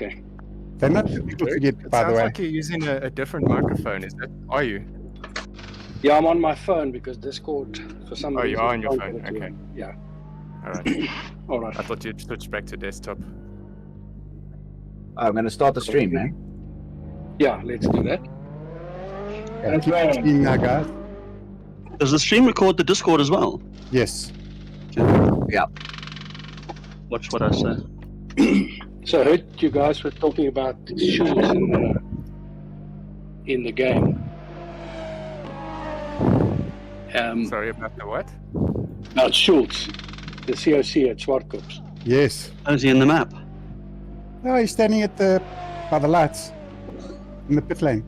Okay. They're not difficult to get, It by the sounds way. like you're using a different microphone. Are you? Yeah, I'm on my phone because Discord, for some reason... Oh, you are on your can't phone. get it to Okay. me. Yeah. All right. All right. I thought you'd switch back to desktop. I'm going to start the stream, man. Yeah, let's do that. Okay, keep it streaming now, guys. Does the stream record the Discord as well? Yes. Yeah. Watch what I say. So I heard you guys were talking about shoes in the game. Sorry about the what? About Schultz, the COC at Zwartkops. Yes. Oh, is he in the map? No, he's standing at by the lights in the pit lane.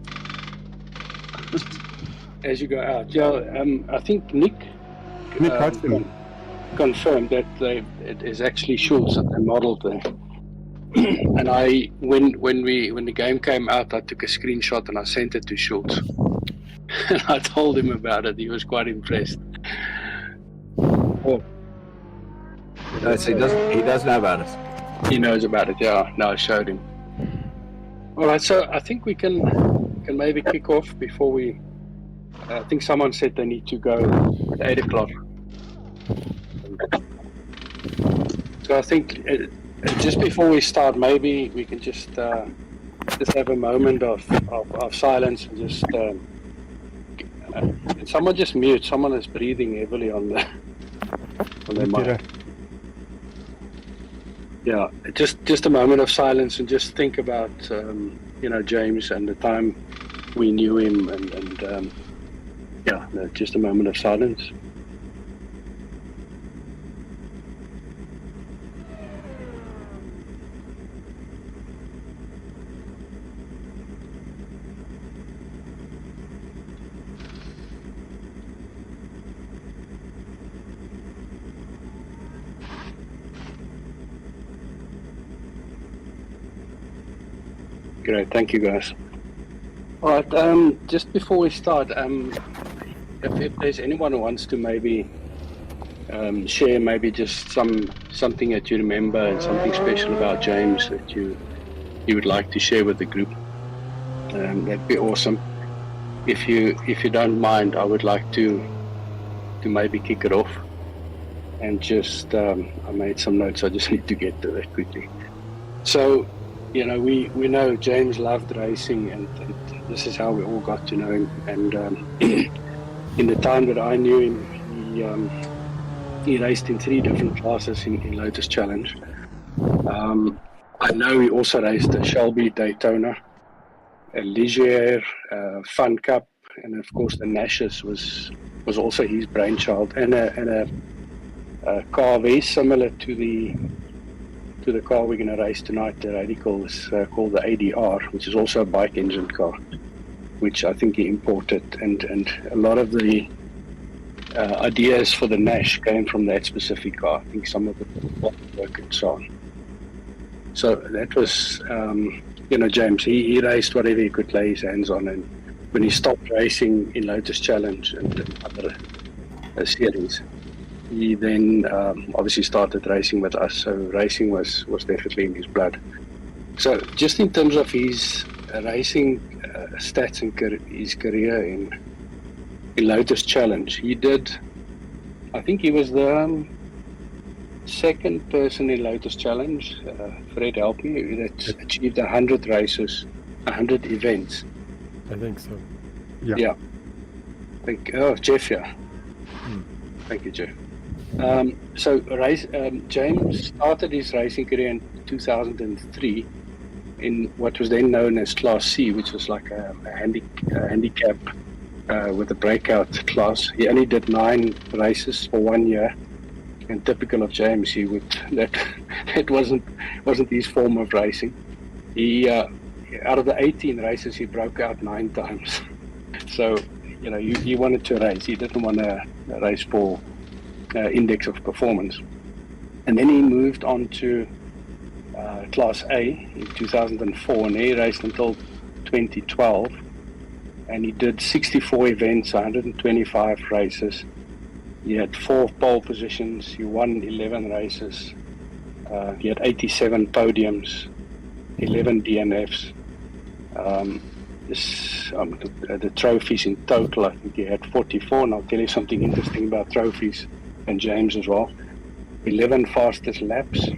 As you go out, yeah, I think Nick Hudson. confirmed that it is actually Schultz that they modeled there. And when the game came out, I took a screenshot and I sent it to Schultz. And I told him about it. He was quite impressed. Oh, No, so he does know about it. he knows about it. Yeah, no, I showed him. All right, so I think we can maybe kick off before we. I think someone said they need to go at 8 o'clock. So I think just before we start, maybe we can just have a moment of silence and just. Someone just mute. Someone is breathing heavily on their mic. Yeah, just a moment of silence and just think about James and the time we knew him and just a moment of silence. Great, thank you guys. All right, just before we start, if there's anyone who wants to maybe share maybe just something that you remember and something special about James that you would like to share with the group, that'd be awesome. If you don't mind, I would like to maybe kick it off and just I made some notes. I just need to get to that quickly. So. We know James loved racing, and this is how we all got to know him. And in the time that I knew him, he raced in 3 different classes in Lotus Challenge. I know he also raced a Shelby Daytona, a Ligier, Fun Cup, and of course the Nashes was also his brainchild, and a car very similar to the car we're going to race tonight, the Radical, is called the ADR, which is also a bike engine car, which I think he imported, and a lot of the ideas for the Nash came from that specific car. I think some of the work and so on. So that was, James, he raced whatever he could lay his hands on, and when he stopped racing in Lotus Challenge and other series, he then obviously started racing with us, so racing was definitely in his blood. So just in terms of his racing stats and his career in Lotus Challenge, he did, I think he was the second person in Lotus Challenge, Fred help me, that achieved 100 races, 100 events. I think so. Yeah. Jeff, yeah. Thank you, Jeff. James started his racing career in 2003 in what was then known as Class C, which was like a handicap with a breakout class. He only did 9 races for 1 year, and typical of James, that wasn't his form of racing. He out of the 18 races, he broke out 9 times. So he wanted to race. He didn't want to race for index of performance, and then he moved on to Class A in 2004, and he raced until 2012, and he did 64 events, 125 races. He had 4 pole positions. He won 11 races. He had 87 podiums, 11 DNFs. The trophies in total, I think he had 44, and I'll tell you something interesting about trophies, and James as well. 11 fastest laps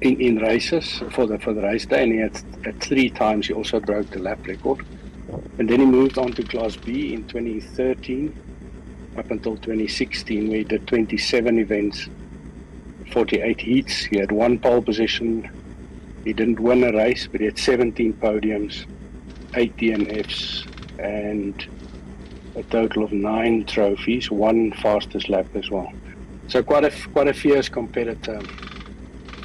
in races for the race day, and he had at 3 times he also broke the lap record. And then he moved on to Class B in 2013 up until 2016, where he did 27 events, 48 heats. He had 1 pole position. He didn't win a race, but he had 17 podiums, 8 DNFs, and a total of 9 trophies, 1 fastest lap as well. So quite a fierce competitor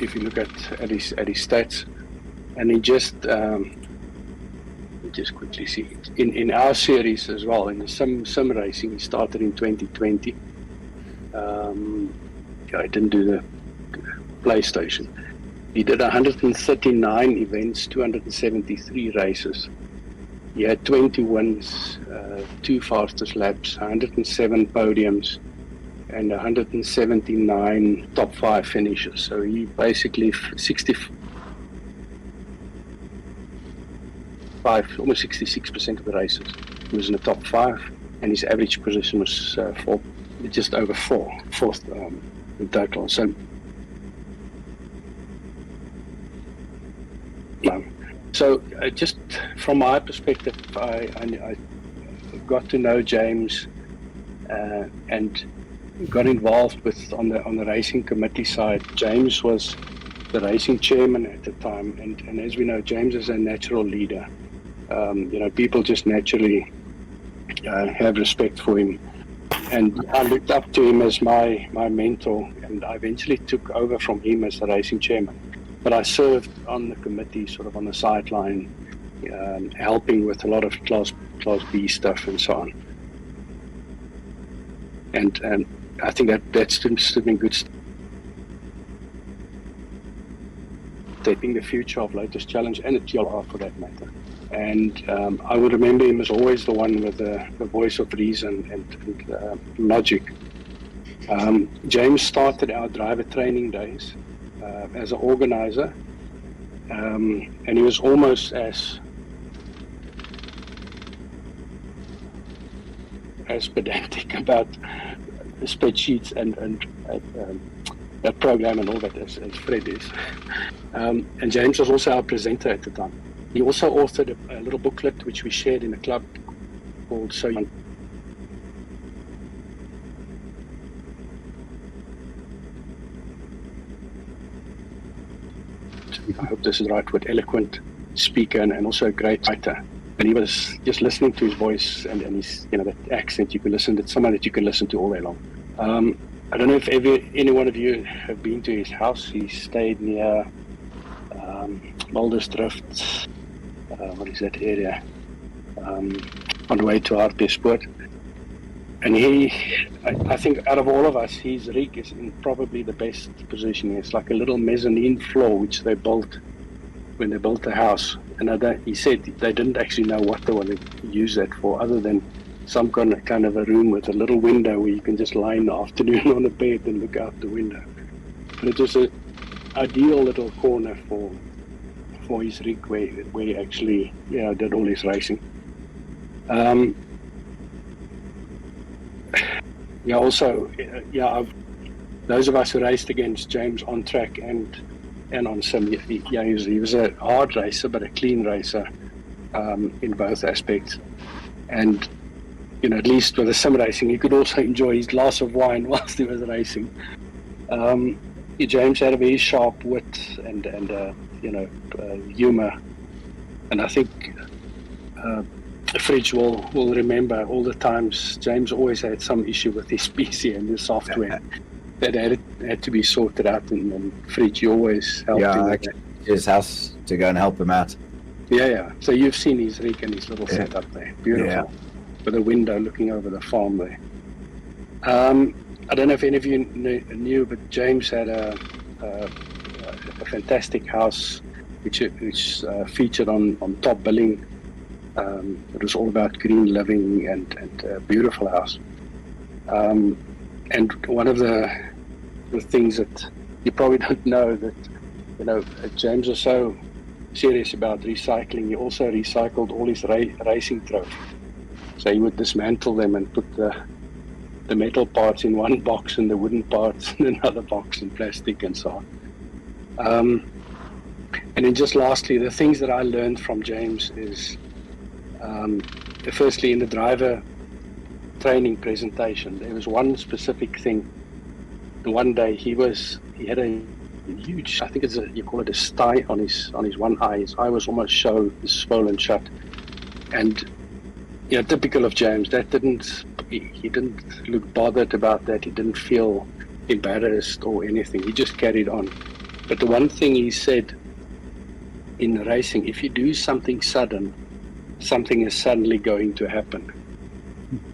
if you look at his stats. And he just quickly see in our series as well, in the sim racing, he started in 2020. I didn't do the PlayStation. He did 139 events, 273 races. He had 20 wins, 2 fastest laps, 107 podiums, and 179 top 5 finishes. So he basically almost 66% of the races he was in the top 5, and his average position was just over fourth in total. So just from my perspective, I got to know James and got involved on the racing committee side. James was the racing chairman at the time, and as we know, James is a natural leader. People just naturally have respect for him, and I looked up to him as my mentor, and I eventually took over from him as the racing chairman. But I served on the committee, sort of on the sideline, helping with a lot of Class B stuff and so on. And I think that stood me good, shaping the future of Lotus Challenge and the TLR for that matter. And I would remember him as always the one with the voice of reason and logic. James started our driver training days as an organizer, and he was almost as pedantic about the spreadsheets and that program and all that as Fred is. And James was also our presenter at the time. He also authored a little booklet which we shared in the club called So Young. I hope this is the right word, eloquent speaker and also a great writer. And he was just listening to his voice and his, that accent, you can listen to, someone that you can listen to all day long. I don't know if any one of you have been to his house. He stayed near Muldersdrift, what is that area? On the way to Hartbeespoort. And I think out of all of us, his rig is in probably the best position. It's like a little mezzanine floor, which they built when they built the house. And he said they didn't actually know what they wanted to use that for, other than some kind of a room with a little window where you can just lie in the afternoon on a bed and look out the window. And it was an ideal little corner for his rig where he actually did all his racing. Those of us who raced against James on track and on sim, he was a hard racer but a clean racer in both aspects. And at least with the sim racing, he could also enjoy his glass of wine whilst he was racing. James had a very sharp wit and humor, and I think Fridge will remember all the times James always had some issue with his PC and his software that had to be sorted out, and Fridge, you always helped him. I came to his house to go and help him out. Yeah. So you've seen his rig and his little setup there. Beautiful. With a window looking over the farm there. I don't know if any of you knew, but James had a fantastic house which featured on top billing. It was all about green living and a beautiful house. And one of the things that you probably don't know that, you know, James was so serious about recycling. He also recycled all his racing trophies. So he would dismantle them and put the metal parts in one box and the wooden parts in another box in plastic and so on. And then just lastly, the things that I learned from James is, firstly, in the driver training presentation, there was one specific thing. One day he had a huge, I think you call it a sty on his one eye. His eye was almost swollen shut. And, you know, typical of James, he didn't look bothered about that. He didn't feel embarrassed or anything. He just carried on. But the one thing he said in racing, if you do something sudden, something is suddenly going to happen.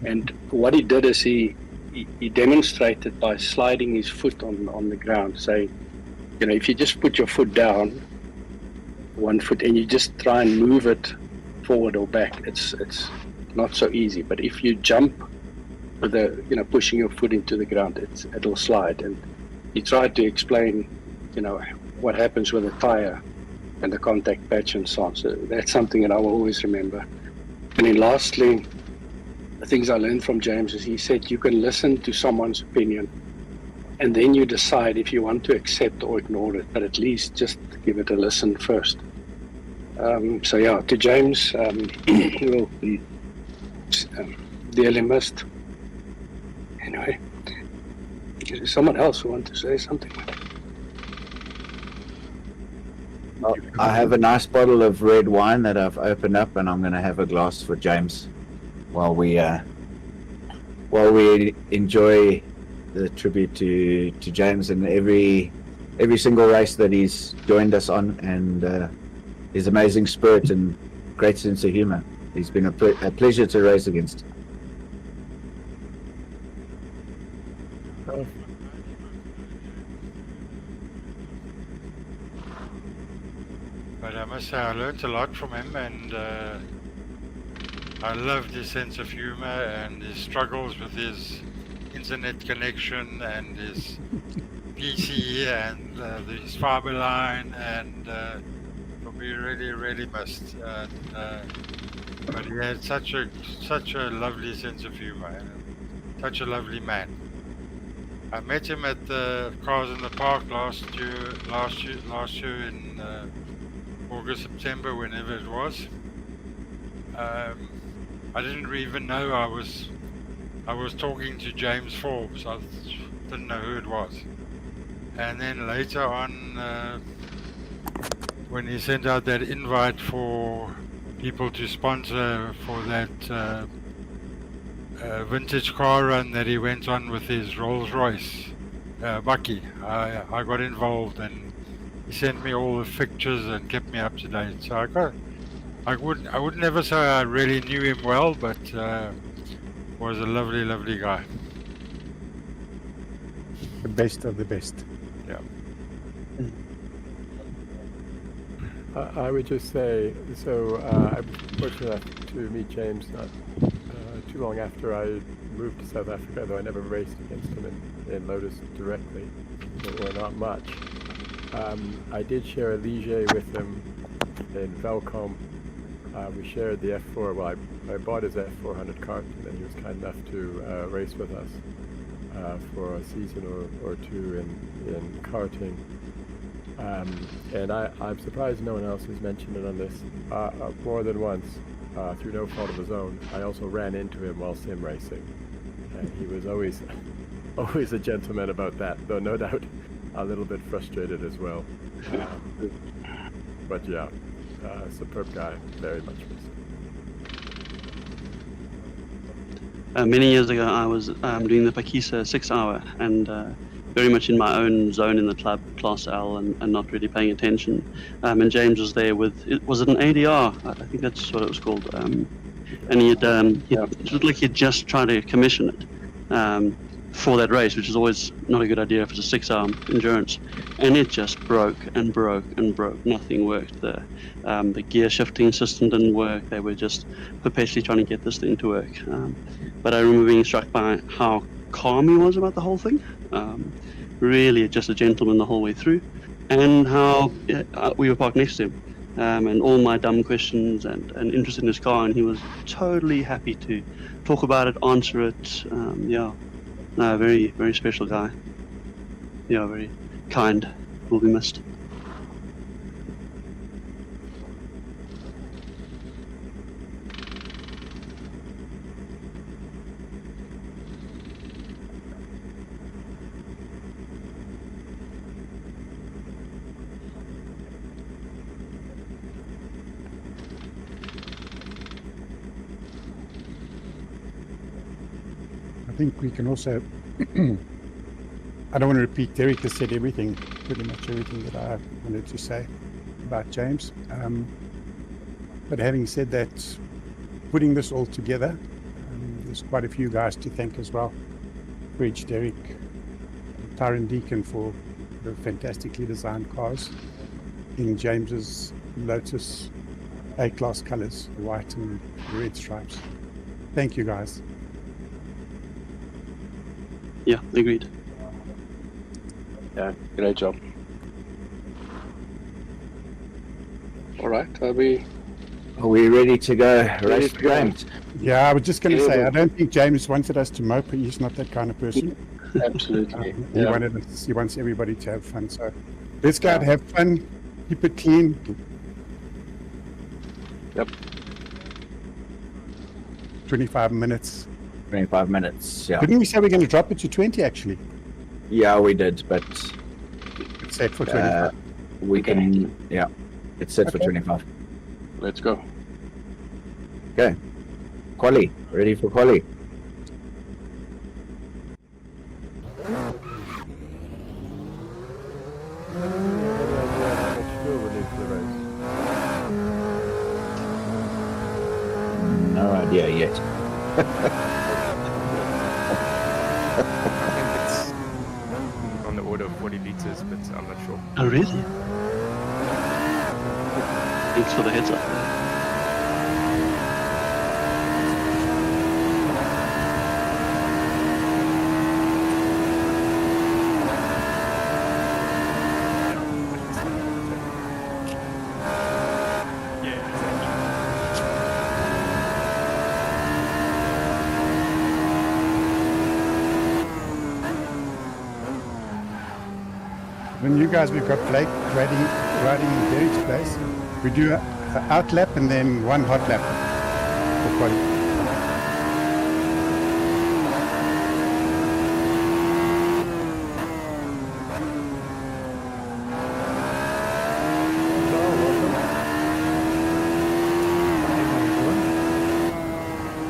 And what he did is he demonstrated by sliding his foot on the ground, saying, you know, if you just put your foot down, one foot, and you just try and move it forward or back, it's not so easy. But if you jump with pushing your foot into the ground, it'll slide. And he tried to explain, you know, what happens with a tire and the contact patch and so on. So that's something that I will always remember. And then lastly, the things I learned from James is he said you can listen to someone's opinion and then you decide if you want to accept or ignore it, but at least just give it a listen first. So yeah, to James, he will be dearly missed. Anyway, is there someone else who wants to say something? Well, I have a nice bottle of red wine that I've opened up, and I'm going to have a glass for James while we enjoy the tribute to James and every single race that he's joined us on, and his amazing spirit and great sense of humor. He's been a pleasure to race against. But I must say I learned a lot from him, and I loved his sense of humor and his struggles with his internet connection and his PC and his fiber line, and we really missed. But he had such a lovely sense of humor and such a lovely man. I met him at the Cars in the Park last year in August, September, whenever it was. I didn't even know I was talking to James Forbes. I didn't know who it was. And then later on, when he sent out that invite for people to sponsor for that vintage car run that he went on with his Rolls Royce, Bucky, I got involved, and he sent me all the pictures and kept me up to date. So I would never say I really knew him well, but was a lovely guy. The best of the best. Yeah. I would just say, so I was fortunate enough to meet James not too long after I moved to South Africa, though I never raced against him in Lotus directly, or not much. I did share a Ligier with him in Velcom. We shared the F4. Well, I bought his F400 kart, and then he was kind enough to race with us for a season or two in karting. And I'm surprised no one else has mentioned it on this. More than once, through no fault of his own, I also ran into him while sim racing, and he was always a gentleman about that, though no doubt a little bit frustrated as well. But yeah, superb guy, very much missed. Many years ago, I was doing the Pakisa 6-hour, and very much in my own zone in the club, Class L, and not really paying attention. And James was there was it an ADR? I think that's what it was called. And it looked like he'd just tried to commission it for that race, which is always not a good idea if it's a 6-hour endurance. And it just broke and broke and broke. Nothing worked. The gear shifting system didn't work. They were just perpetually trying to get this thing to work. But I remember being struck by how calm he was about the whole thing. really just a gentleman the whole way through, and how we were parked next to him. And all my dumb questions and interest in his car, and he was totally happy to talk about it, answer it. Yeah, no, very, very special guy. Yeah, very kind. Will be missed. I think we can also. I don't want to repeat. Derek has said everything, pretty much everything that I wanted to say about James. But having said that, putting this all together, there's quite a few guys to thank as well. Bridge, Derek, Tyron Deacon for the fantastically designed cars in James's Lotus A-class colors, the white and the red stripes. Thank you, guys. Yeah, agreed. Yeah, great job. All right, Are we ready to go? Race to go. James. Yeah, I was just going to Yeah, say, but- I don't think James wanted us to mope. He's not that kind of person. absolutely. He Yeah. wanted us, he wants everybody to have fun. So let's go out, Yeah. have fun, keep it clean. Yep. 25 minutes. 25 minutes. Yeah. Didn't we say we're going to drop it to 20 actually? Yeah, we did, but It's set for 25. we can. Yeah, it's set for Okay. 25. Let's go. Okay. Quali, ready for quali? How much fuel we need for the race? No idea yet. I think it's on the order of 40 liters, but I'm not sure. Oh, really? Thanks for the heads up. When you guys, we've got Blake riding in Derek's place. We do an out lap and then one hot lap for quality.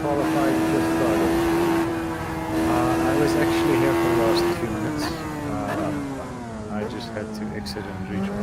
Qualifying just started. I was actually here for the last few minutes. I just had to exit and rejoin.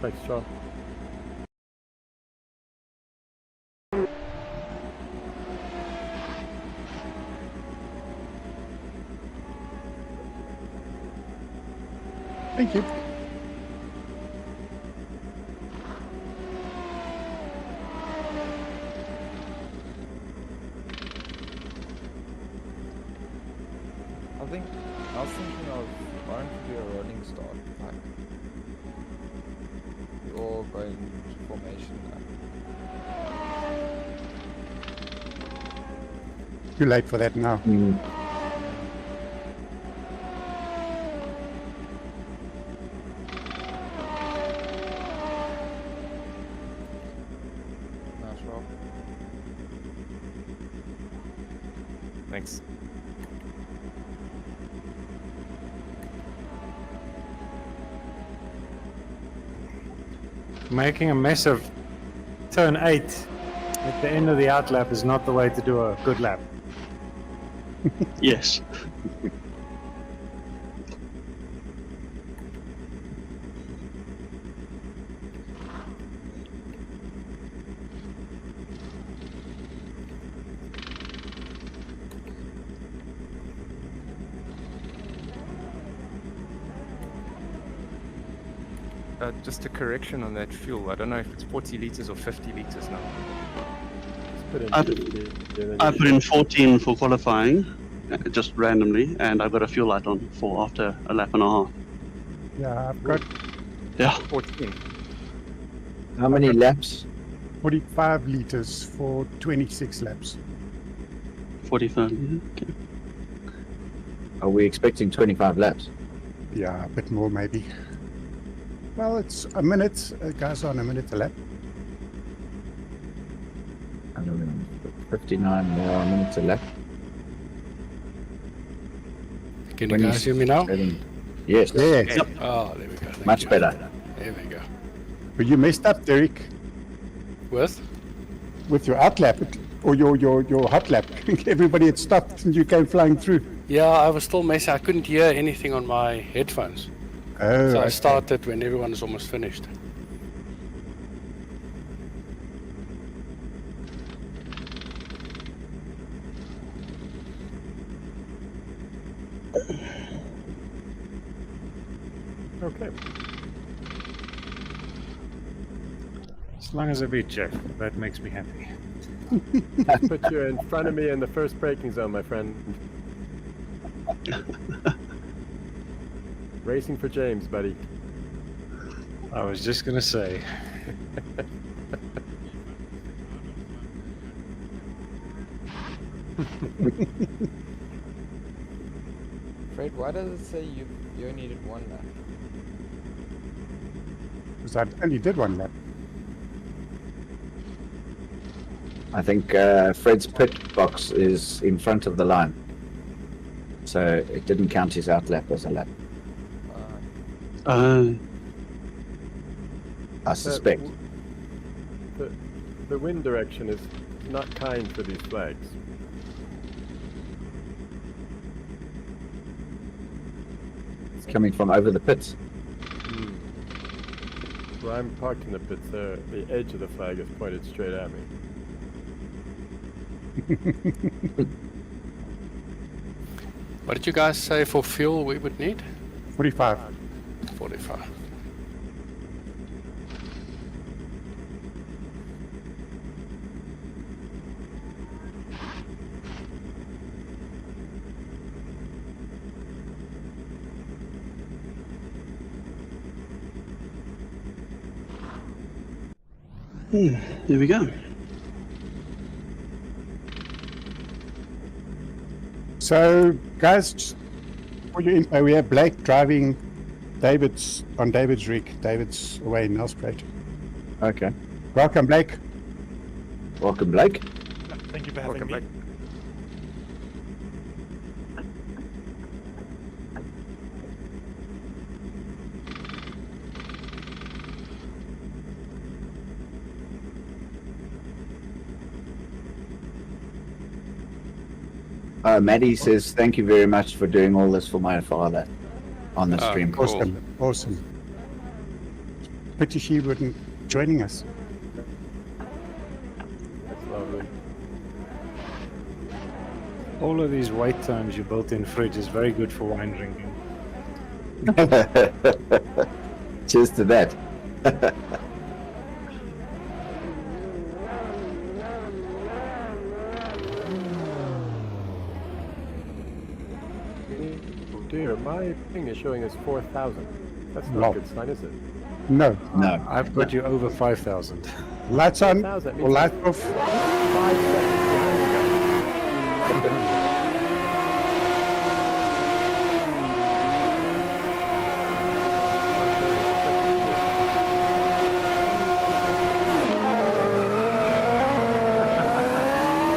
Thanks, John. Thank you. I was thinking of trying to do a rolling start. Like, we all go into formation now. Too late for that now. Nice Thanks. Making a mess of turn 8 at the end of the out lap is not the way to do a good lap. Yes. Just a correction on that fuel. I don't know if it's 40 liters or 50 liters now. Just put in I- 50, and then I you put in 14 for qualifying, just randomly, and I got a fuel light on for after a lap and a half. Yeah, I've got Yeah. 14. How many laps? 45 liters for 26 laps. 45. Okay. Are we expecting 25 laps? Yeah, a bit more maybe. Well, it's a minute. Guys on a minute a lap. I don't know, 59 more minutes a lap. Can you guys hear me now? Yes. Yeah. Oh, there we go. Thank Much you. better. There we go. But you messed up, Derek, With? with your out lap or your hot lap. Everybody had stopped and you came flying through. Yeah, I was still messing. I couldn't hear anything on my headphones. Oh, So I okay. started when everyone is almost finished. Okay. As long as I beat Jeff, that makes me happy. Put you in front of me in the first braking zone, my friend. Racing for James, buddy. I was just gonna say. Fred, why does it say you only needed one lap? Because I only did one lap. I think Fred's pit box is in front of the line. So it didn't count his out lap as a lap, I suspect. The wind direction is not kind for these flags. It's coming from over the pits. Where I'm parked in the pits, the edge of the flag is pointed straight at me. What did you guys say for fuel we would need? 45. 45. Here we go. So, guys, just for your info, we have Blake driving on David's rig. David's away in Nelspruit. Okay. Welcome, Blake. Welcome, Blake. Thank you for having me. Maddie says, thank you very much for doing all this for my father on the stream. Cool. Awesome. Pity she wouldn't joining us. That's lovely. All of these wait times you built in fridge is very good for wine drinking. Cheers to that. Oh dear, my thing is showing us 4,000. That's not No. a good sign, is it? No. No. I've got you over 5,000. Lights on 4,000 or means lights off. 5 seconds behind you guys.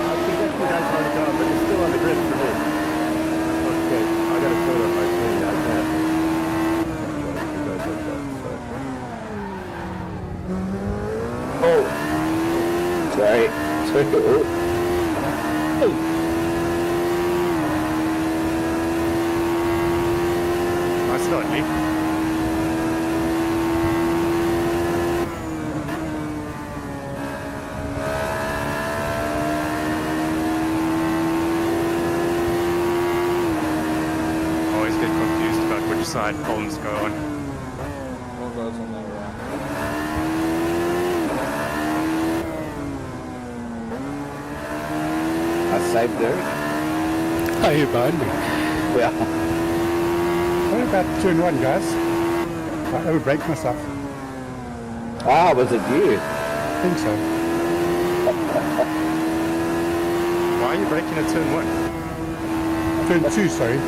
I suggest you guys want to go, but you're still on the grid for apparently. Always get confused about which side columns go on. All goes on the right. I saved Derek. Oh, you're behind me. Yeah. What about turn one, guys? I overbraked myself. Ah, was it you? I think so. Why are you braking at turn 1? Turn two, sorry.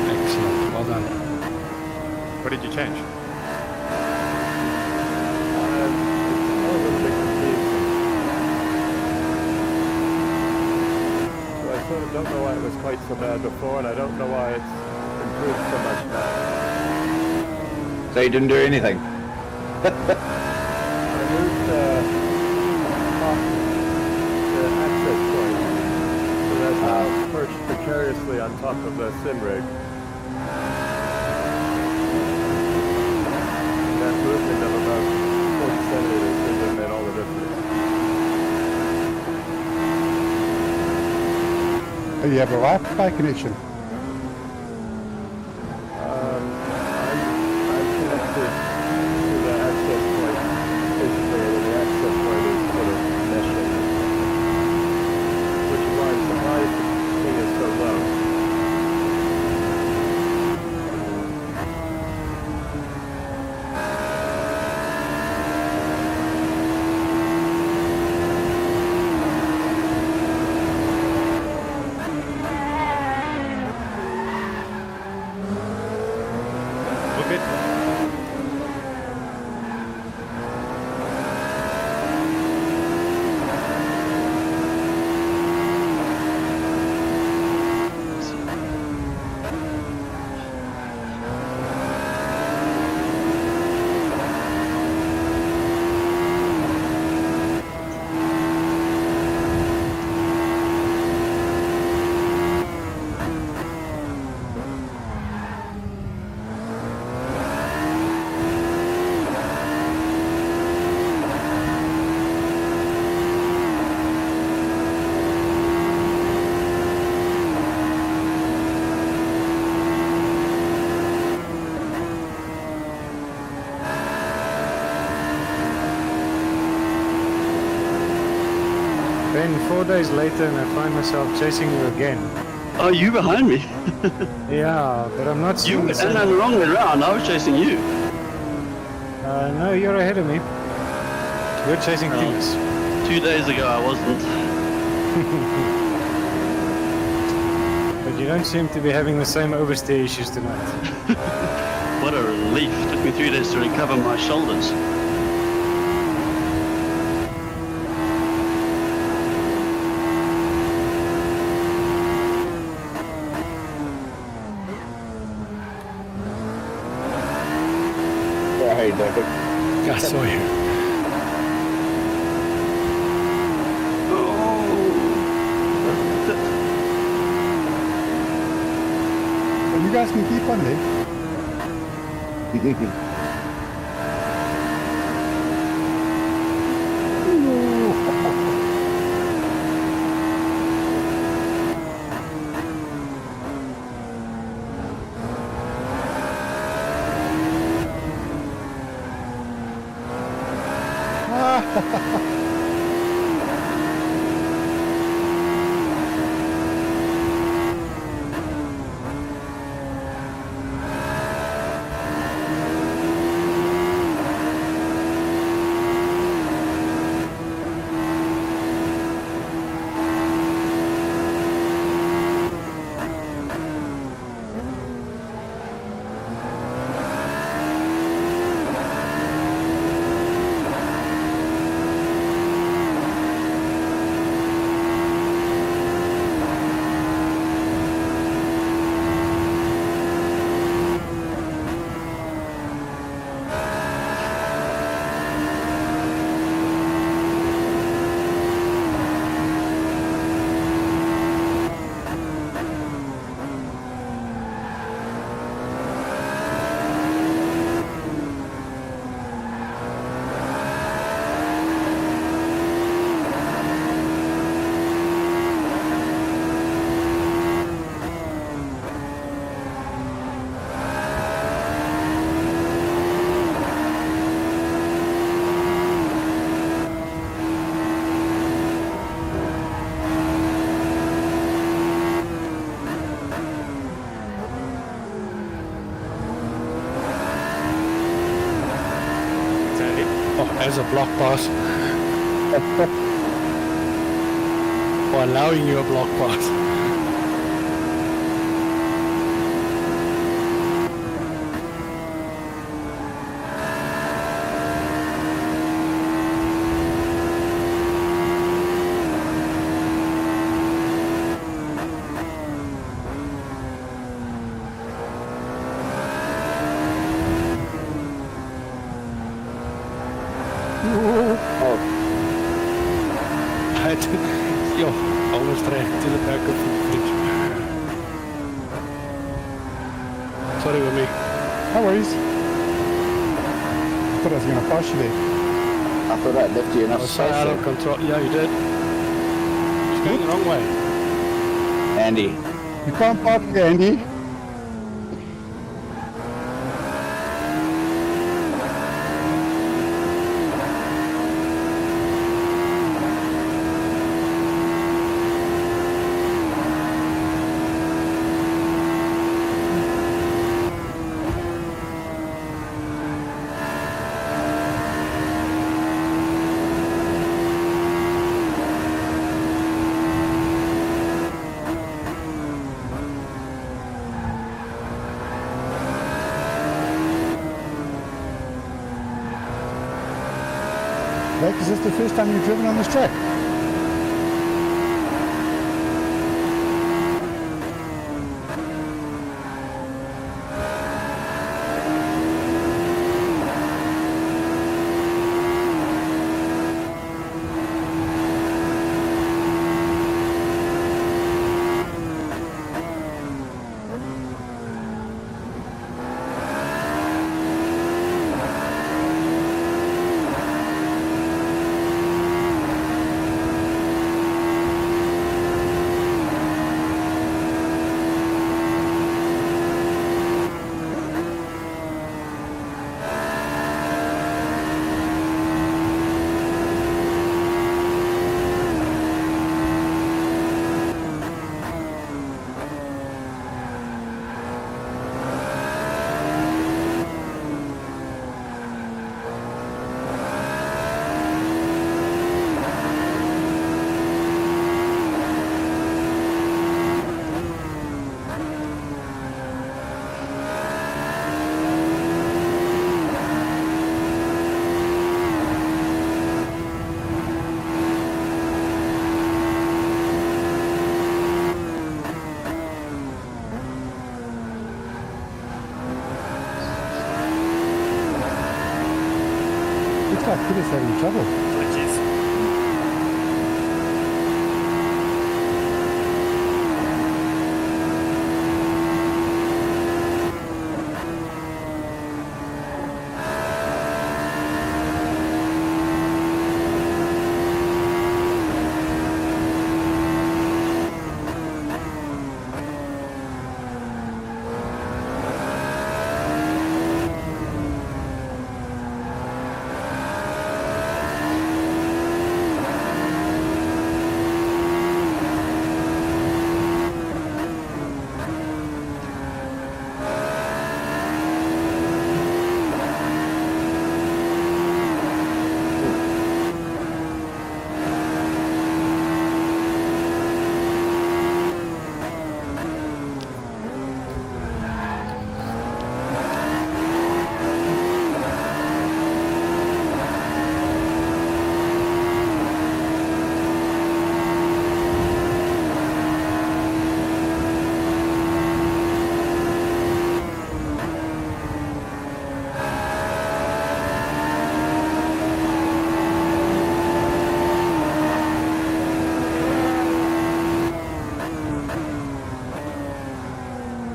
Excellent. Well done. What did you change? I sort of don't know why it was quite so bad before, and I don't know why it's improved so much now. So you didn't do anything? I moved off the access point, so that's now perched precariously on top of the sim rig. And that movement of about 40 centimeters would have made all the difference. Oh, you have a Wi-Fi connection. I'm connected to the access point, basically, and the access point is sort of meshing, which is why I'm surprised the thing is so low. Look at Ben, 4 days later, and I find myself chasing you again. Oh, you behind me? Yeah, but I'm not You seeing the and same. then the wrong way around. I was chasing you. No, you're ahead of me. You're chasing Oh. Timus. 2 days ago, I wasn't. But you don't seem to be having the same oversteer issues tonight. What a relief. Took me 3 days to recover my shoulders. Oh, hey, Derek. I saw you. Well, you guys can keep on there. Oh, as a block pass. Or allowing you a block pass. Yo, almost right to the back of the bridge. Sorry with me. No worries. I thought I was going to pass you there. I thought I left you I enough was so space out there. of control. Yeah, you did. It's going the wrong way. Andy. You can't park there, Andy. Blake, is this the first time you've driven on this track? Looks like Peter's having trouble.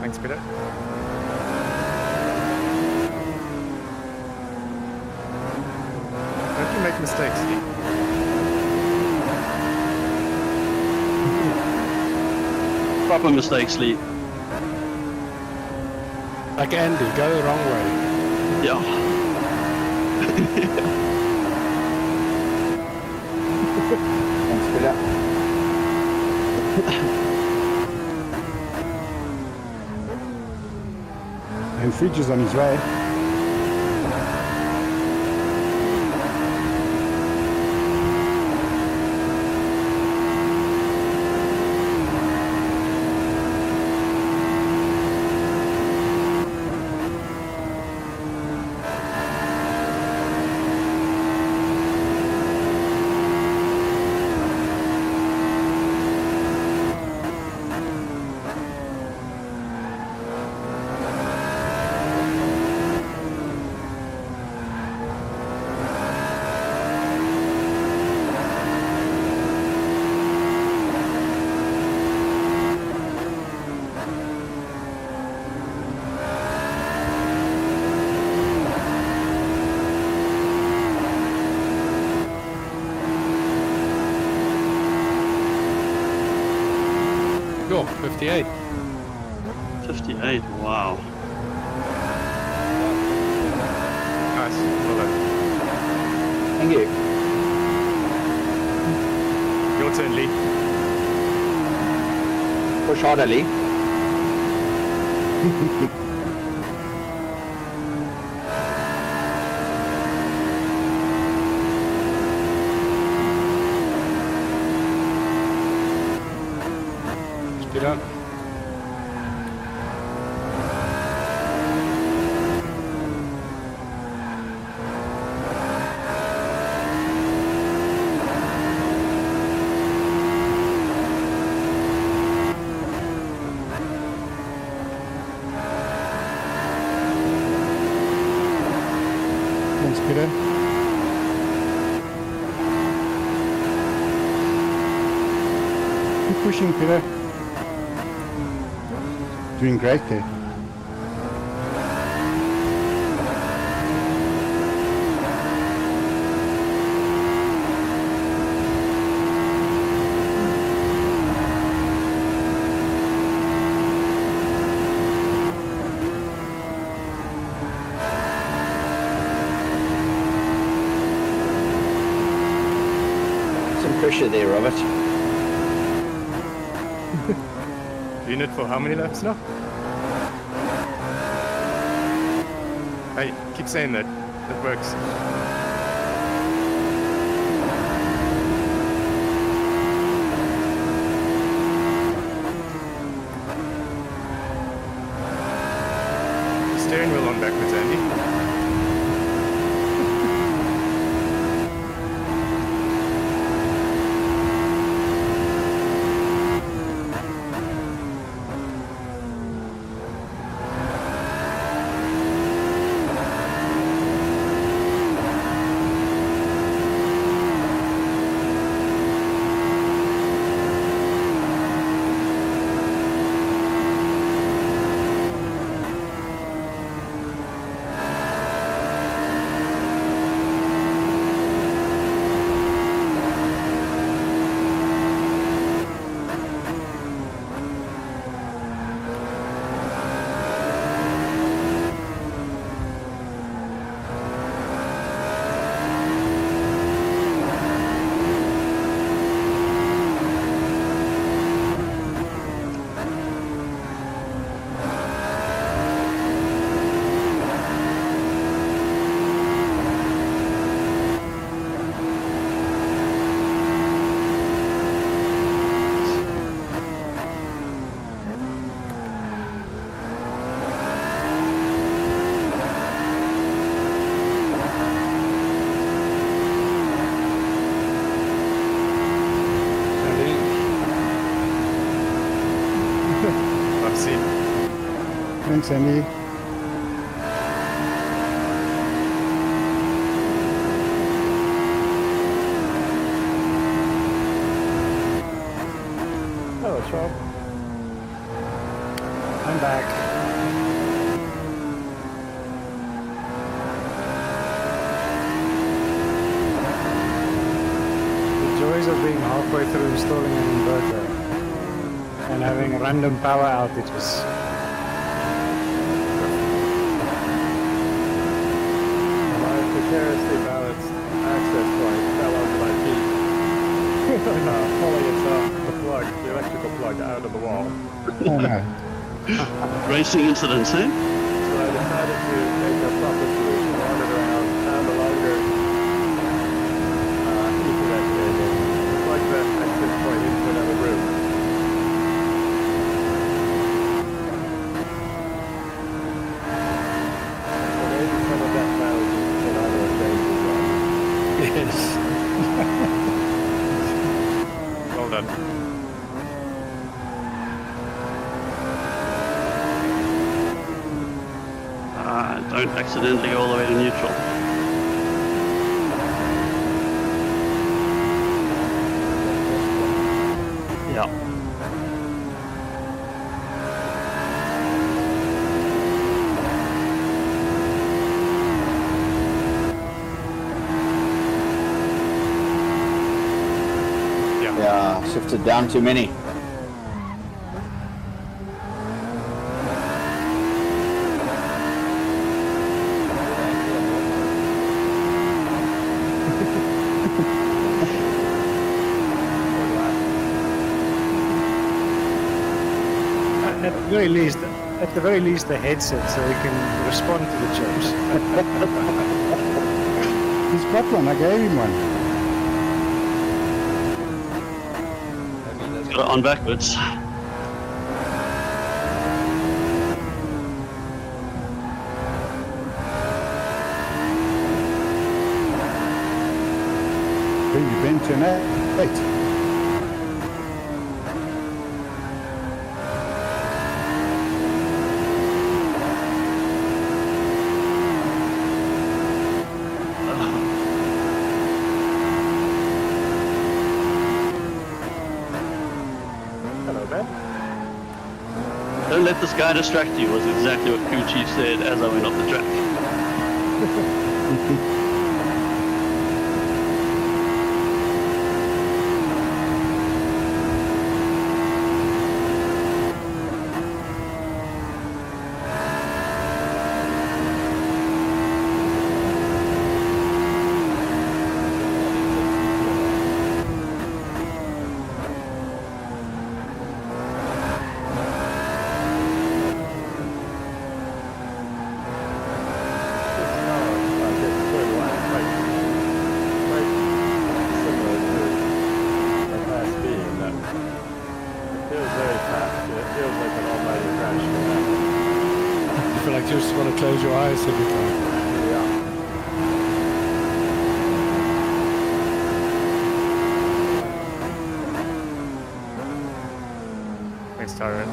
Thanks, Peter. Don't you make mistakes, Lee? Proper mistakes, Lee. Like Andy, go the wrong way. Yeah. Thanks, Peter. And Fridge is on his way. fuel? 58. 58. Wow. Nice. Well done. Thank you. Your turn, Lee. Push harder, Lee. Speed up. Thanks, Peter. Keep pushing, Peter. Doing great there. Some pressure there, Robert. Doing it for how many laps now? Hey, keep saying that. That works. Steering wheel on backwards, Andy. Thanks, Andy. Hello, Charles. I'm back. The joys of being halfway through installing an inverter and having random power outages. My precariously balanced access point fell onto my feet. Pulling the electrical plug out of the wall. Oh no. Racing incidents, eh? So I decided to make a proper solution, wandered around, found a longer Ethernet cable, plugged that access point into another room. So maybe some of that balance is in honor of James as well. Yes. Well done. Don't accidentally go all the way to neutral. Yeah. Yeah, shifted down too many. At the very least, the headset, so we can respond to the chips. He's got one. I gave him one. Got it on backwards. Bring your bench and eight. Hello, Ben. Don't let this guy distract you, was exactly what Crew Chief said as I went off the track. You feel like you just want to close your eyes every time. Thanks, Tyrant.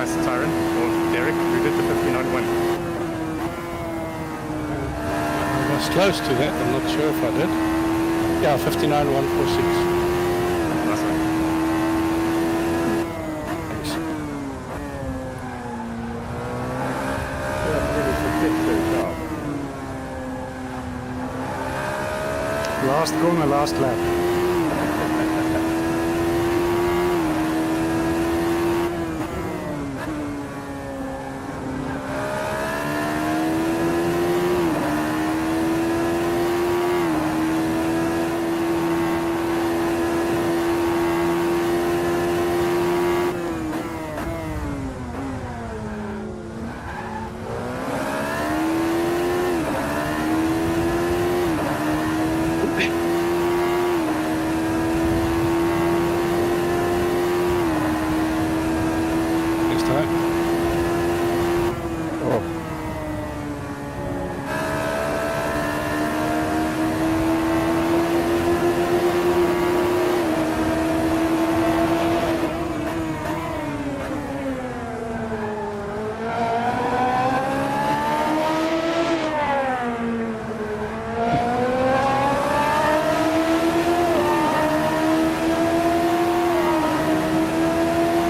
Nice, Tyrant. Or Derek, who did the 59.1. I was close to that. I'm not sure if I did. Yeah, 59.146. Nice one. Thanks. Last corner, last lap. Next time. Oh,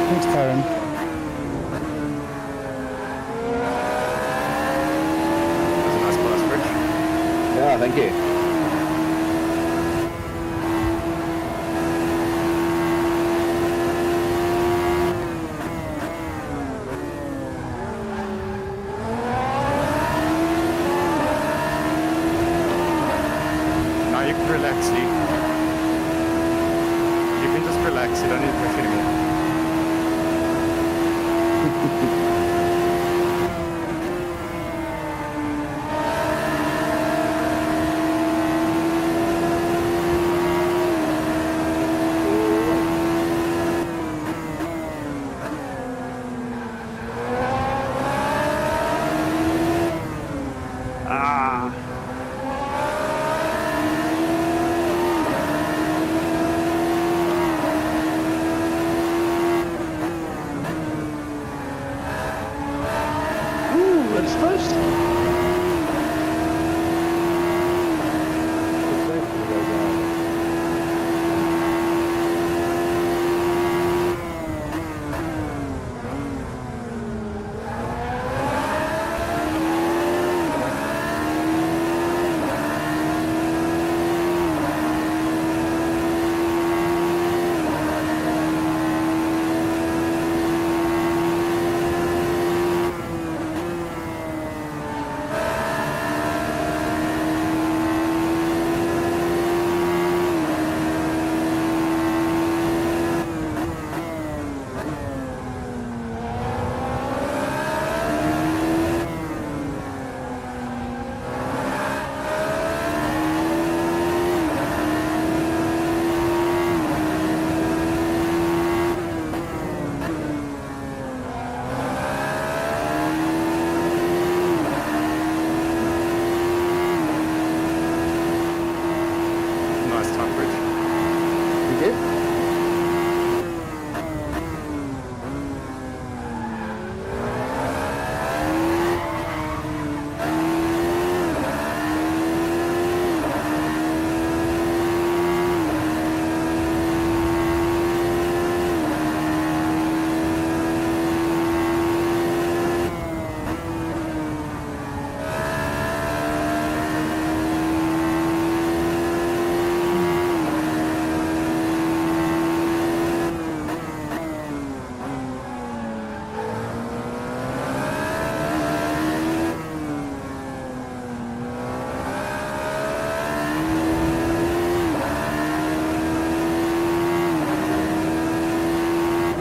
thanks, Karen. That's a nice pass, Rich. Yeah, thank you. Now you can relax, Lee. You can just relax, you don't need to push anymore. Ah. Ooh, that's close. It's safe to go down. Nice time, Rich. You did?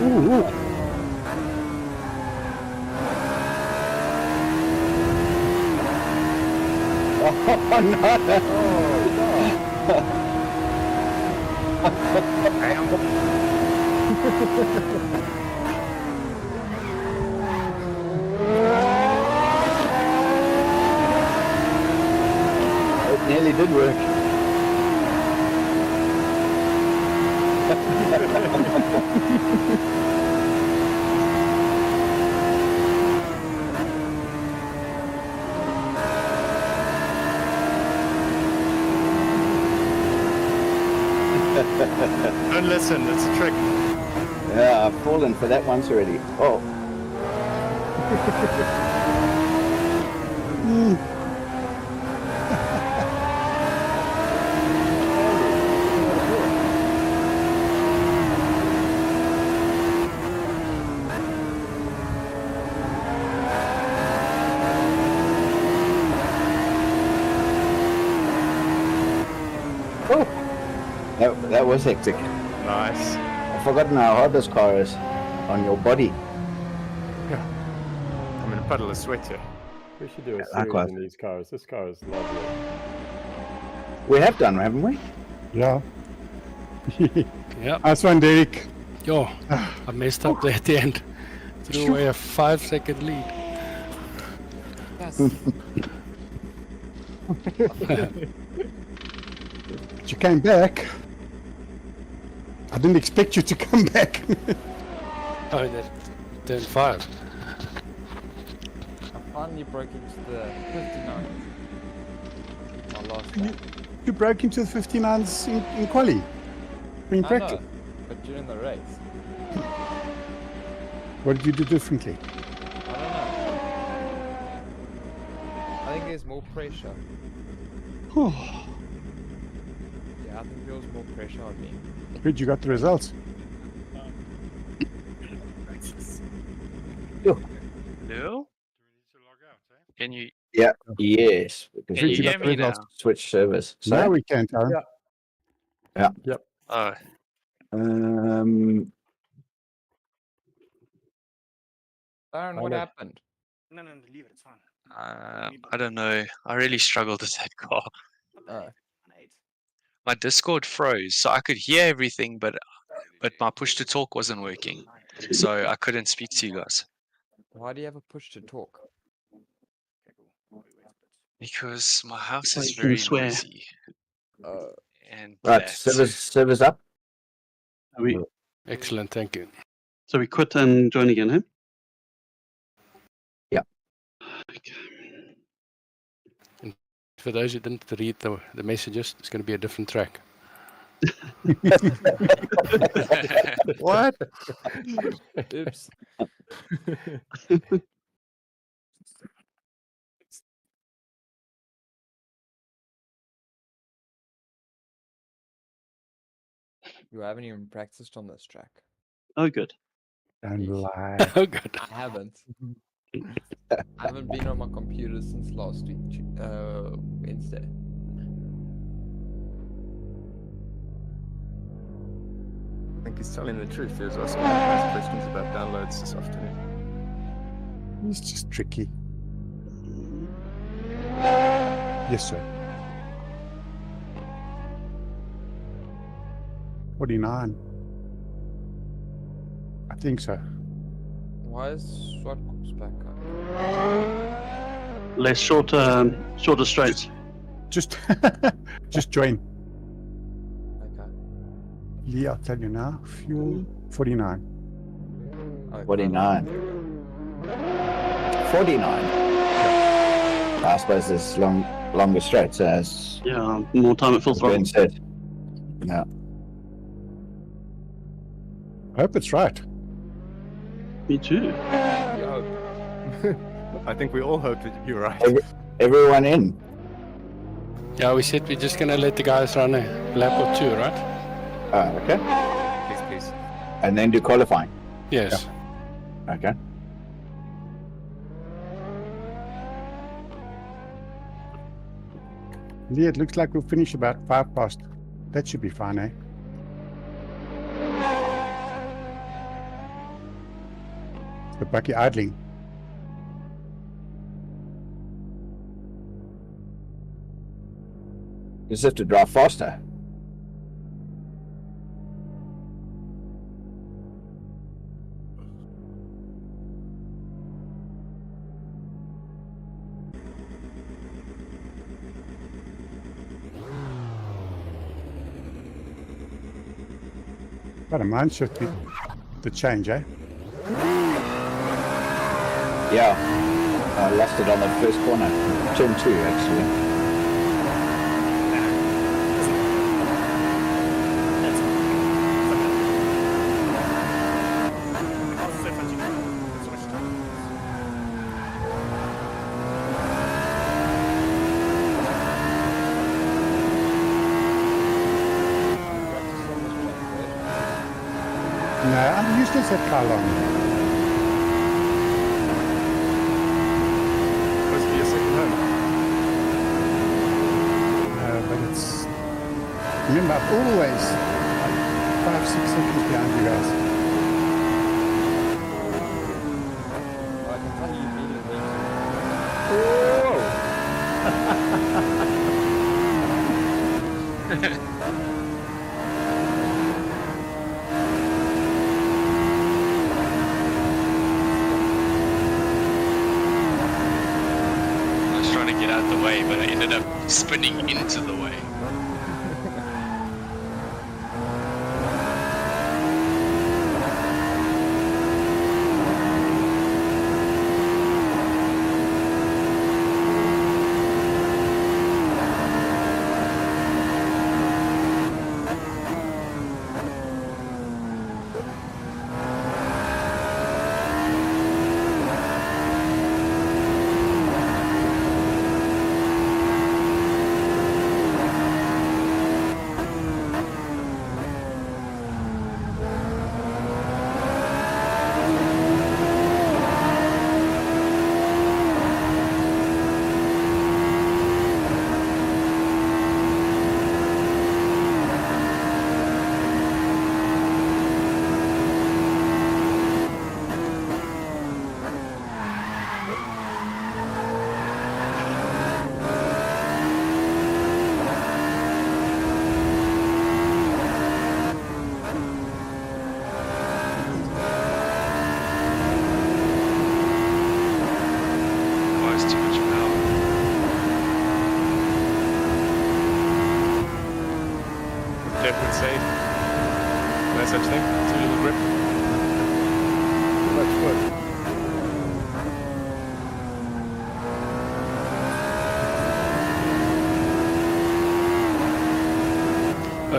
Ooh, ooh. Oh, no. It nearly did work. Don't listen, it's a trick. Yeah, I've fallen for that once already. Oh, that was hectic. Nice. I've forgotten how hard this car is on your body. I'm in a puddle of sweat here. We should do a series likewise. in these cars. This car is lovely. We have done, haven't we? Yeah. Yep. Nice one, Derek. Yo, I messed up there at the end. Threw away a 5-second lead. Yes. But you came back. I didn't expect you to come back. Oh, that turned 5. I finally broke into the 59. My last lap. You broke into the 59s in quali. In I practice. know, but during the race, What did you do differently? I don't know. I think there's more pressure. Oh, Yeah, I think there was more pressure on me. good, you got the results. Hello? Do we need to log out, eh? Can you Yes. Because can Good, you you hear got the me now? results. switch servers. Now So, we can, Tara. Yeah. Oh, um, Darren, what happened? No, leave it. It's fine. I don't know. I really struggled with that car. My Discord froze, so I could hear everything, but my push to talk wasn't working, so I couldn't speak to you guys. Why do you have a push to talk? Because my house So is you can very swear. noisy. And Right, that. servers up. Are we, Excellent, thank you. so we quit and join again, huh? Yeah. Okay. For those who didn't read the messages, it's going to be a different track. What? Oops. You haven't even practiced on this track. Oh, good. Don't Yeesh. lie. Oh, good. I haven't. I haven't been on my computer since last week, Wednesday. I think he's telling the truth. He was asking us questions about downloads this afternoon. He's just tricky. Yes, sir. 49. I think so. Why is Swartkops back up? Less shorter straights. Just join. Okay. Lee, I'll tell you now. Fuel 49. Okay. 49. 49. I suppose there's longer straights as Yeah, more time at full throttle. Ben said. Yeah. I hope it's right. Me too. Yo. I think we all hope that you're right. Everyone in. Yeah, we said we're just going to let the guys run a lap or two, right? Okay. Please. And then do qualifying. Yes. Okay. Lee, it looks like we'll finish about 5 past. That should be fine, eh? The bucky idling. You just have to drive faster. But a mind shift the change, eh? Yeah. I lost it on the first corner. Turn 2, actually. No, I'm useless at Carlon. Supposed to be a second home. But it's... Remember, I'm always 5-6 seconds behind you guys. I can tell you immediately. I was trying to get out of the way, but I ended up spinning into the way.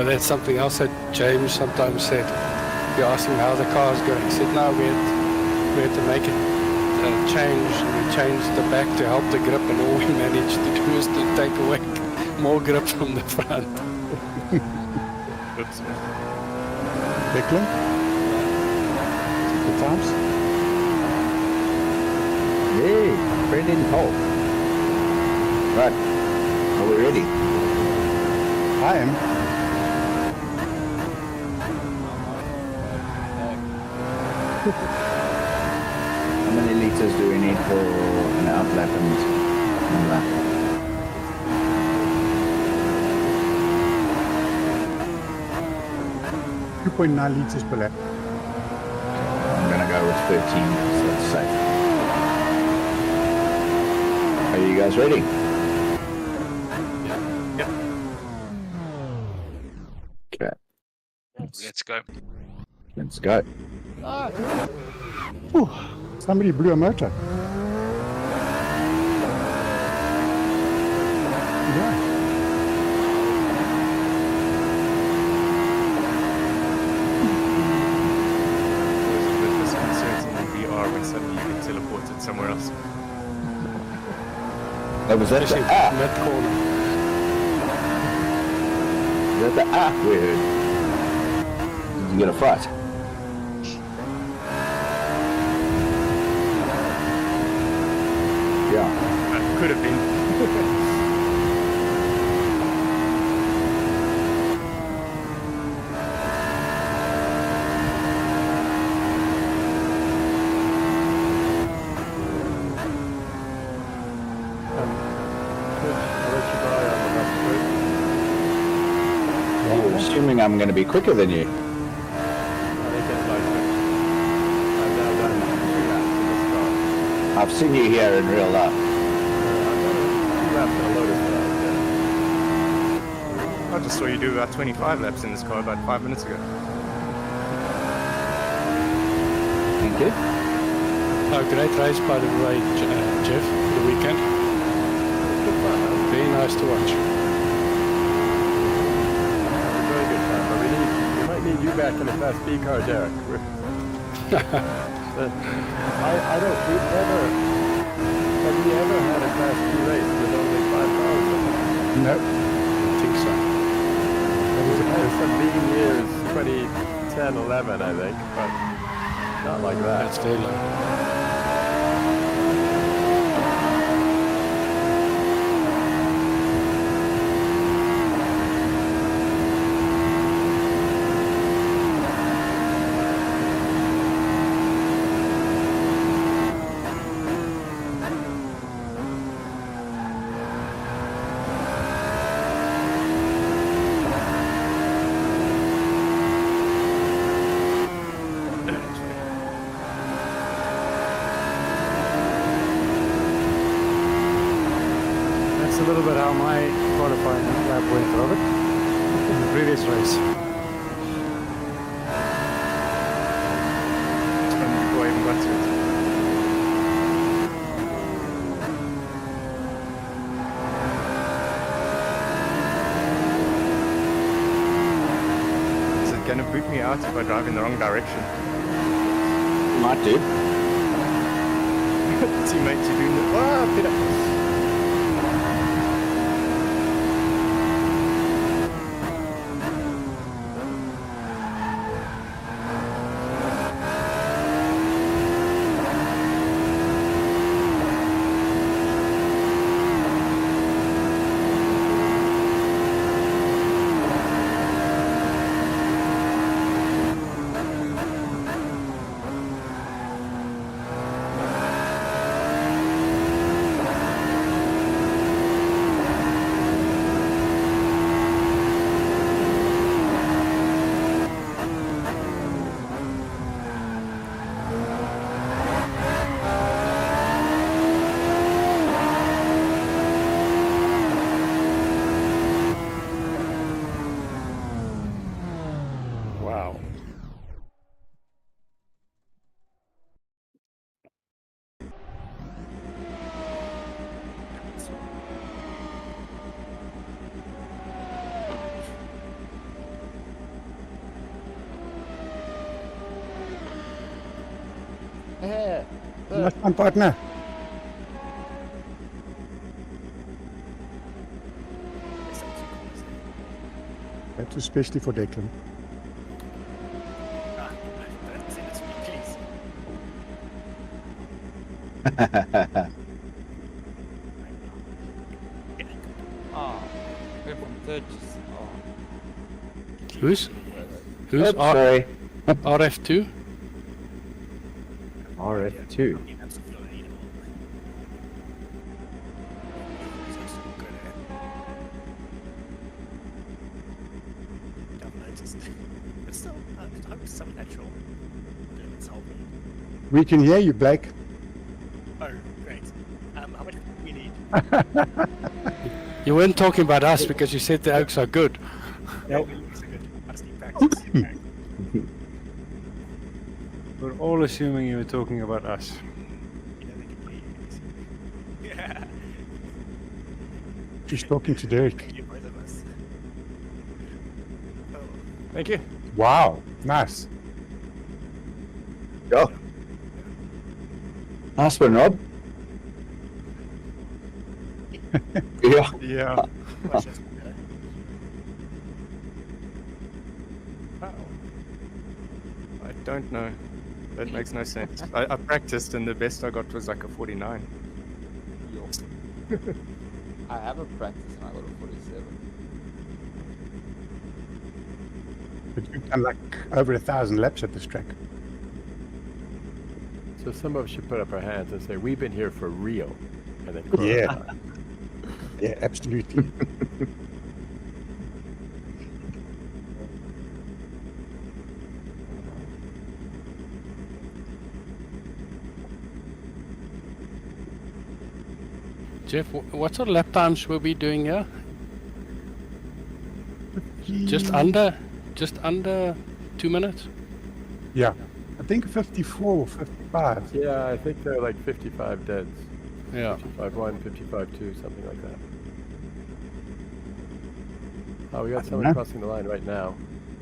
That's something else that James sometimes said. You ask him how the car's going. He said, no, we had to make it change. We changed the back to help the grip, and all we managed to do is to take away more grip from the front. Declan? Good times? Hey, Brendan Cole. Right. Are we ready? I am. How many liters do we need for an outlap and lap? .9 liters per lap. I'm gonna go with 13, so that's safe. Are you guys ready? Okay, Let's go. let's go. Whew, somebody blew a motor. Yeah. It's a bit disconcerting in VR when suddenly you get teleported somewhere else. That was that the Especially ah. that corner. Is that the ah we heard? Did you get a fight? Yeah. Could have been. I'm assuming I'm going to be quicker than you. I think it's like I've now done 2 laps in this car. I've seen you here in real life. I've done 2 laps in a Lotus without I just saw you do about 25 laps in this car about 5 minutes ago. Thank you. Oh, great race, by the way, Jeff, for the weekend. Good fun, huh? Very nice to watch. Very good fun, but we might need you back in a Class B car, Derek. I don't, have we ever had a Class B race with only 5 cars? No. I think so. We've had some lean years, 2010, 11, I think, but not like that. That's very low. That's a little bit how my qualifying lap went, Robert, in the previous race. Before I even got to it. Is it gonna boot me out if I drive in the wrong direction? Might do. Teammates, you're doing the... Ah, Peter! Yeah. Nice one, partner. That's especially for Declan. Ah, we're from third. Oh. Who's Oops, sorry. RF2? RF2. We can hear you, Blake. Oh, great. How much do we need? You weren't talking about us because you said the oaks are good. No, we look so good. I just need practice. We're all assuming you were talking about us. You know they can hear you. Yeah. She's talking to Derek. You both of us. Oh. Thank you. Wow, nice. Go. Nice one, Rob. Yeah. Yeah. Much less better. I don't know. That makes no sense. I practiced and the best I got was like a 49. Yo. I have a practice and I got a 47. But you've done like over 1,000 laps at this track. So some of us should put up our hands and say, we've been here for real. And then Yeah. Yeah, absolutely. Jeff, what sort of lap times were we doing here? Just under 2 minutes? Yeah. I think 54 or 55. Yeah, I think they're like 55 deads. Yeah. 55-1, 55-2, something like that. Oh, we got don't someone know. crossing the line right now.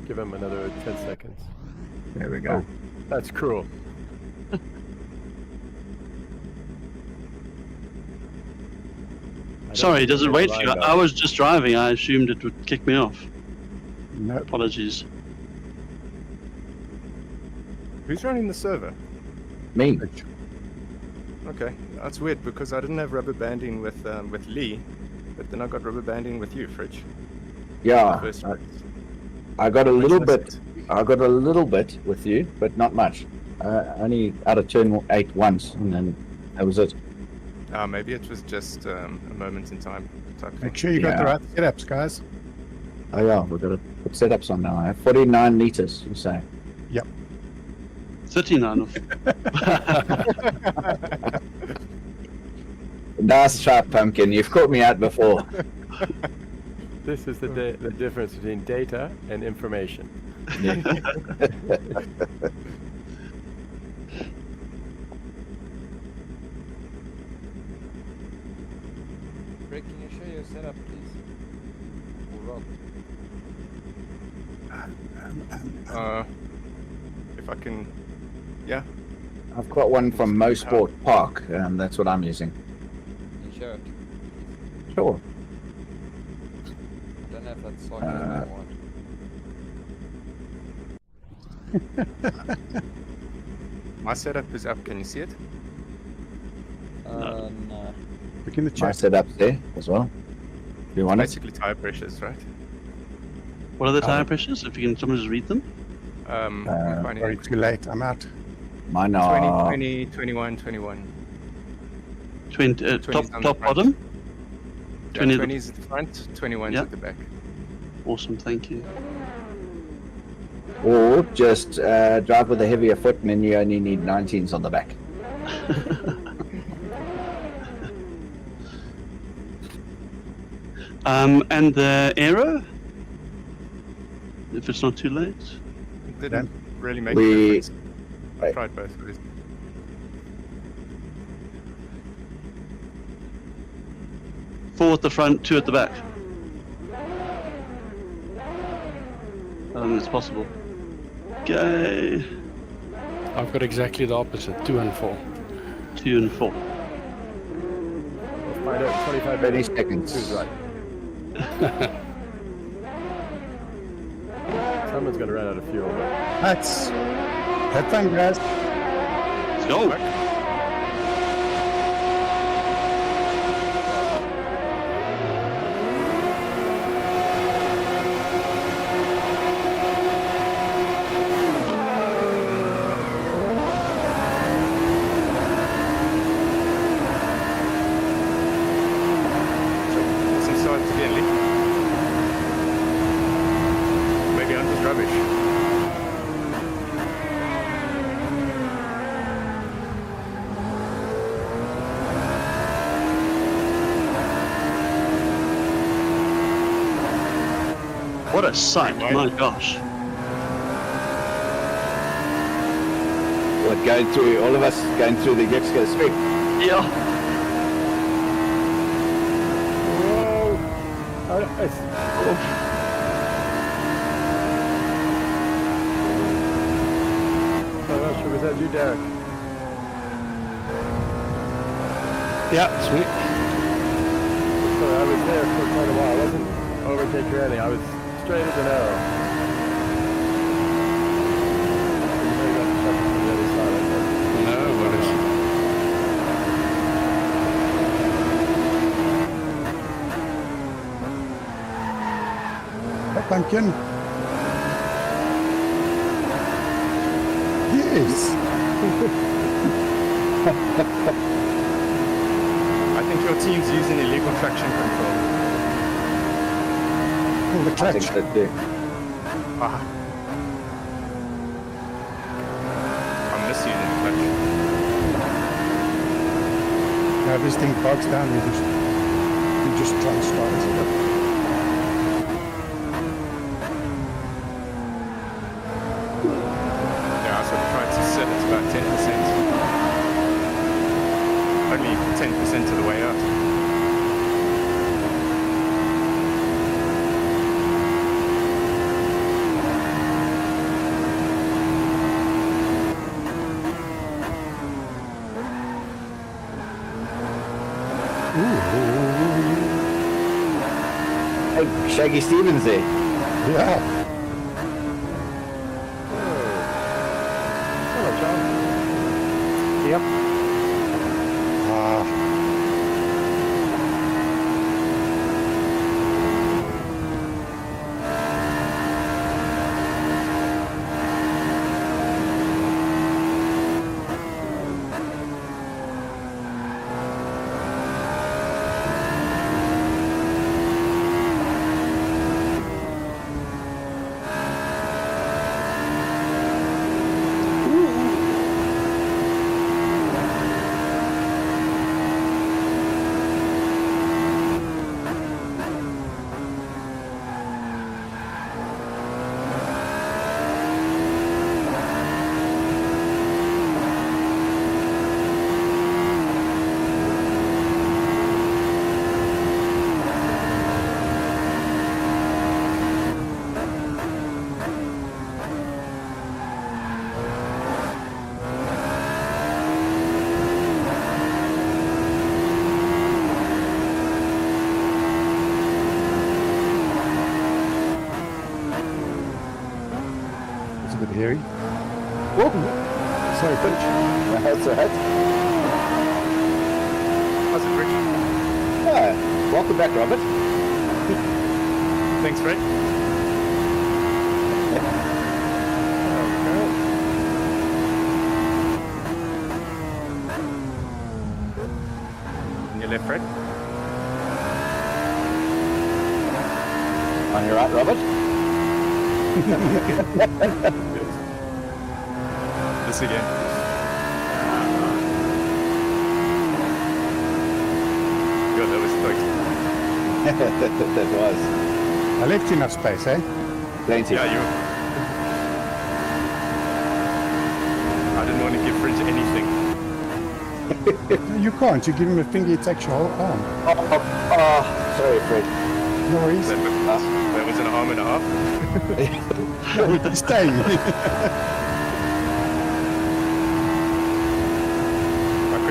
Give him another 10 seconds. There we go. That's cruel. Sorry, does it wait for you? Line I was just driving. I assumed it would kick me off. No. Apologies. Who's running the server? Me. Okay, that's weird because I didn't have rubber banding with Lee, but then I got rubber banding with you, Fridge. Yeah. First race. I got a little Makes no bit. sense. I got a little bit with you, but not much. Only out of turn 8 once, and then that was it. Maybe it was just a moment in time type thing. Make sure you got the Yeah. right setups, guys. Oh yeah, we've got to put setups on now. I have 49 liters, you say. 39 of. Nice try, Pumpkin. You've caught me out before. This is the difference between data and information. Rick, can you share your setup, please? Or Rob? If I can, yeah. I've got one from Mosport Park. That's what I'm using. Can you share it? Sure. I don't know if that's soccer or what. My setup is up. Can you see it? No. Look in the My chat. setup's there as well. Do you want it? Basically tire pressures, right? What are the tire pressures? If you can, someone just read them. Sorry, too late. I'm out. Mine 20, are 20, 21, 21. 20, 20's top, on the top, front. bottom. Yeah, 20 20 is at the front, 21 Yeah. at the back. Awesome, thank you. or just drive with a heavier foot and then you only need 19s on the back. And the aero? If it's not too late. Didn't really make We- a difference. I right. tried both ways. Four at the front, two at the back. I don't think it's possible. Okay. I've got exactly the opposite, 2 and 4. 2 and 4. We'll find out in 25 30 minutes. seconds. Who's right? Someone's gonna run out of fuel. But... That's have fun, guys. Let's go. Some sides again, Lee. Maybe I'm just rubbish. What a sight, my gosh. What, going through, all of us going through the Gexco Street? Yeah. Whoa! I'm not sure, was that you, Derek? Yeah, sweet. So I was there for quite a while. I wasn't overtaker or anything. I was straight as an arrow. I got shot from the other side, I think. No, what is it? That pumpkin. Yes. I think your team's using illegal traction control. Oh, the I clutch. think that too. Ah. I'm misusing the clutch. Now this thing bogs down. We just try and start it up. Yeah, I sort of tried to set it about 10%. Only 10% of the way out. Hey, Shaggy Stevens there. Yeah. Hello, John. Yep. Ah. It's a bit hairy. Whoa! Sorry, Pitch. That's right. How's it, Rich? Ah, welcome back, Robert. Thanks, Fred. On your left, Fred. On your right, Robert. This again. God, that was close. That was. I left enough space, eh? Plenty. Yeah, you. I didn't want to give Fridge anything. You can't. You give him a finger, it takes your whole arm. Oh, sorry, Fred. No worries. That was an arm and a half. No, it's staying.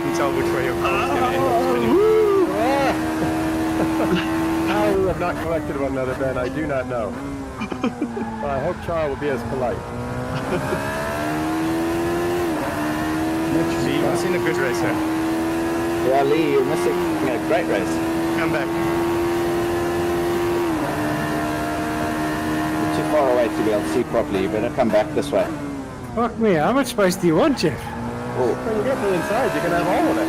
can tell which way your car's going to end up spinning. How we have not collected one another, Ben, I do not know. But I hope Charles will be as polite. Lee, you've seen a good race here. Yeah, Lee, you're missing a great race. Come back. You're too far away to be able to see properly. You better come back this way. Fuck me, how much space do you want, Jeff? Oh, When you get to the inside, you can have all of it.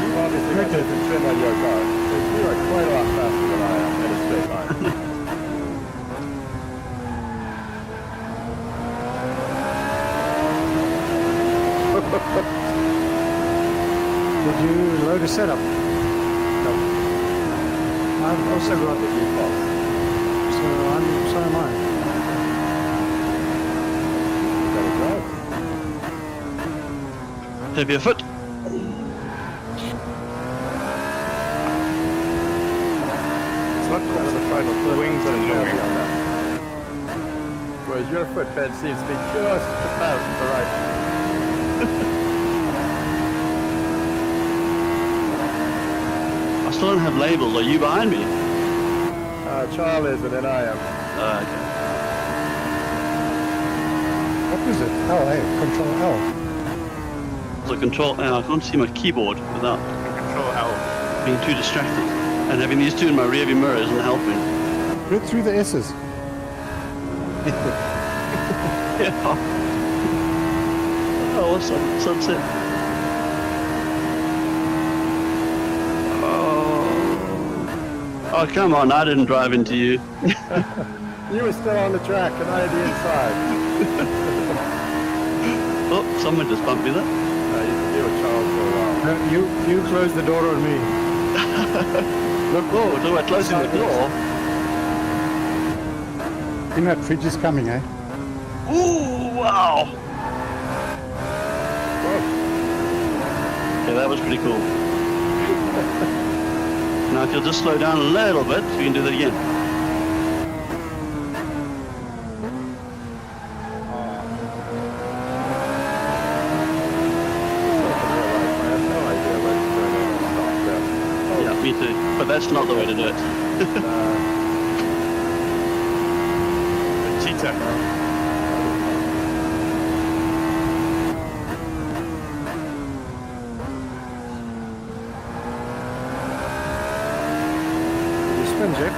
You obviously got this trim on your car. So you are quite a lot faster than I am in a straight line. Did you load a setup? No. I've also got the default. so am I. Better drive. Heavier foot. It's not close to try to the wings and looming. Whereas your footbed seems to be just about the right. I still don't have labels. Are you behind me? Charles is, and then I am. Okay. What was it? L, A, Control L. So control. I can't see my keyboard without Control L. being too distracted. And having these two in my rearview mirror isn't helping. Read through the S's. Yeah. Oh, what's up? Sunset. Oh, come on, I didn't drive into you. You were still on the track, and I had the inside. Oh, someone just bumped me there. You can be with Charles for a while. You closed the door on me. Look, oh, so we're closing the door. You know, fridge is coming, eh? Ooh, wow. Okay, that was pretty cool. Now, if you'll just slow down a little bit, we can do that again. Yeah, me too. But that's not the way to do it. Cheetah. Jeff?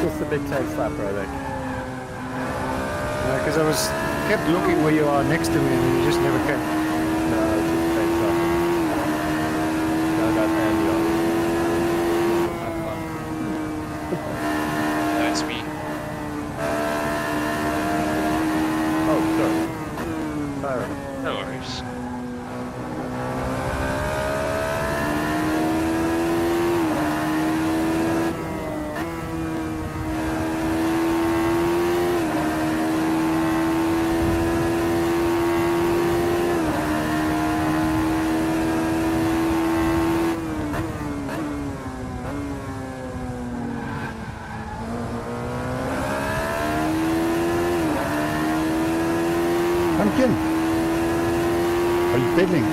Just a big tank slapper, I think. Because I kept looking where you are next to me and then you just never came. No, it's just a tank slapper. I got Andy on. That's me. Oh, sorry. Sorry. No worries. Pumpkin! Are you pedaling?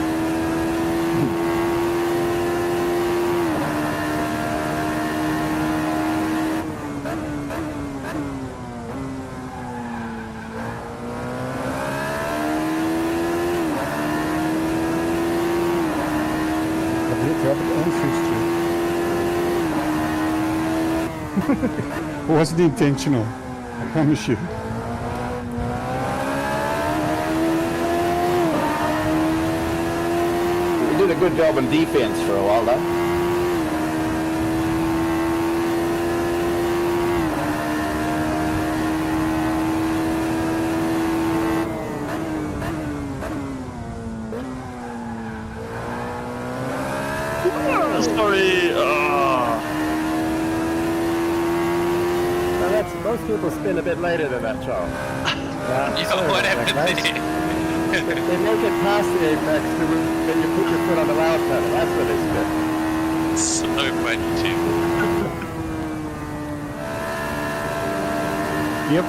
It wasn't intentional, I promise you. We did a good job on defense for a while, though. Sorry. Now that's, most people spin a bit later than that, Charles. What happened there? They make it past the apex to when you put your foot on the loud pedal. That's where they spin. So funny too. Yep.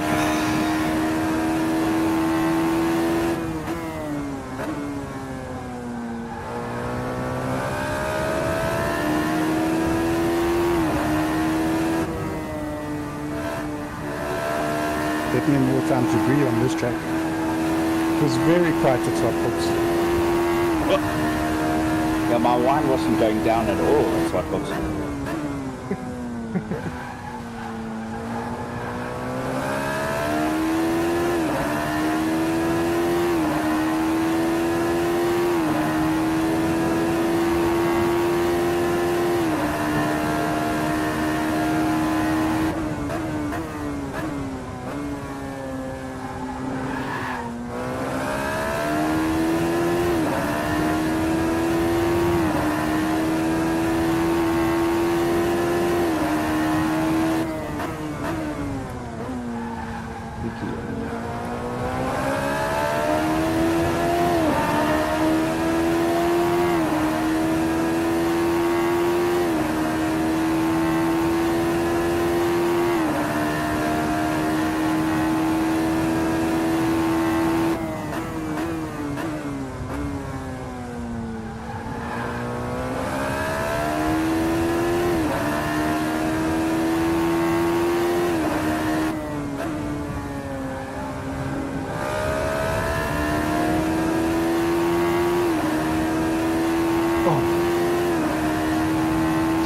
definitely more time to breathe on this track. It was very quiet at Swap Books. Yeah, my wine wasn't going down at all. That's what books.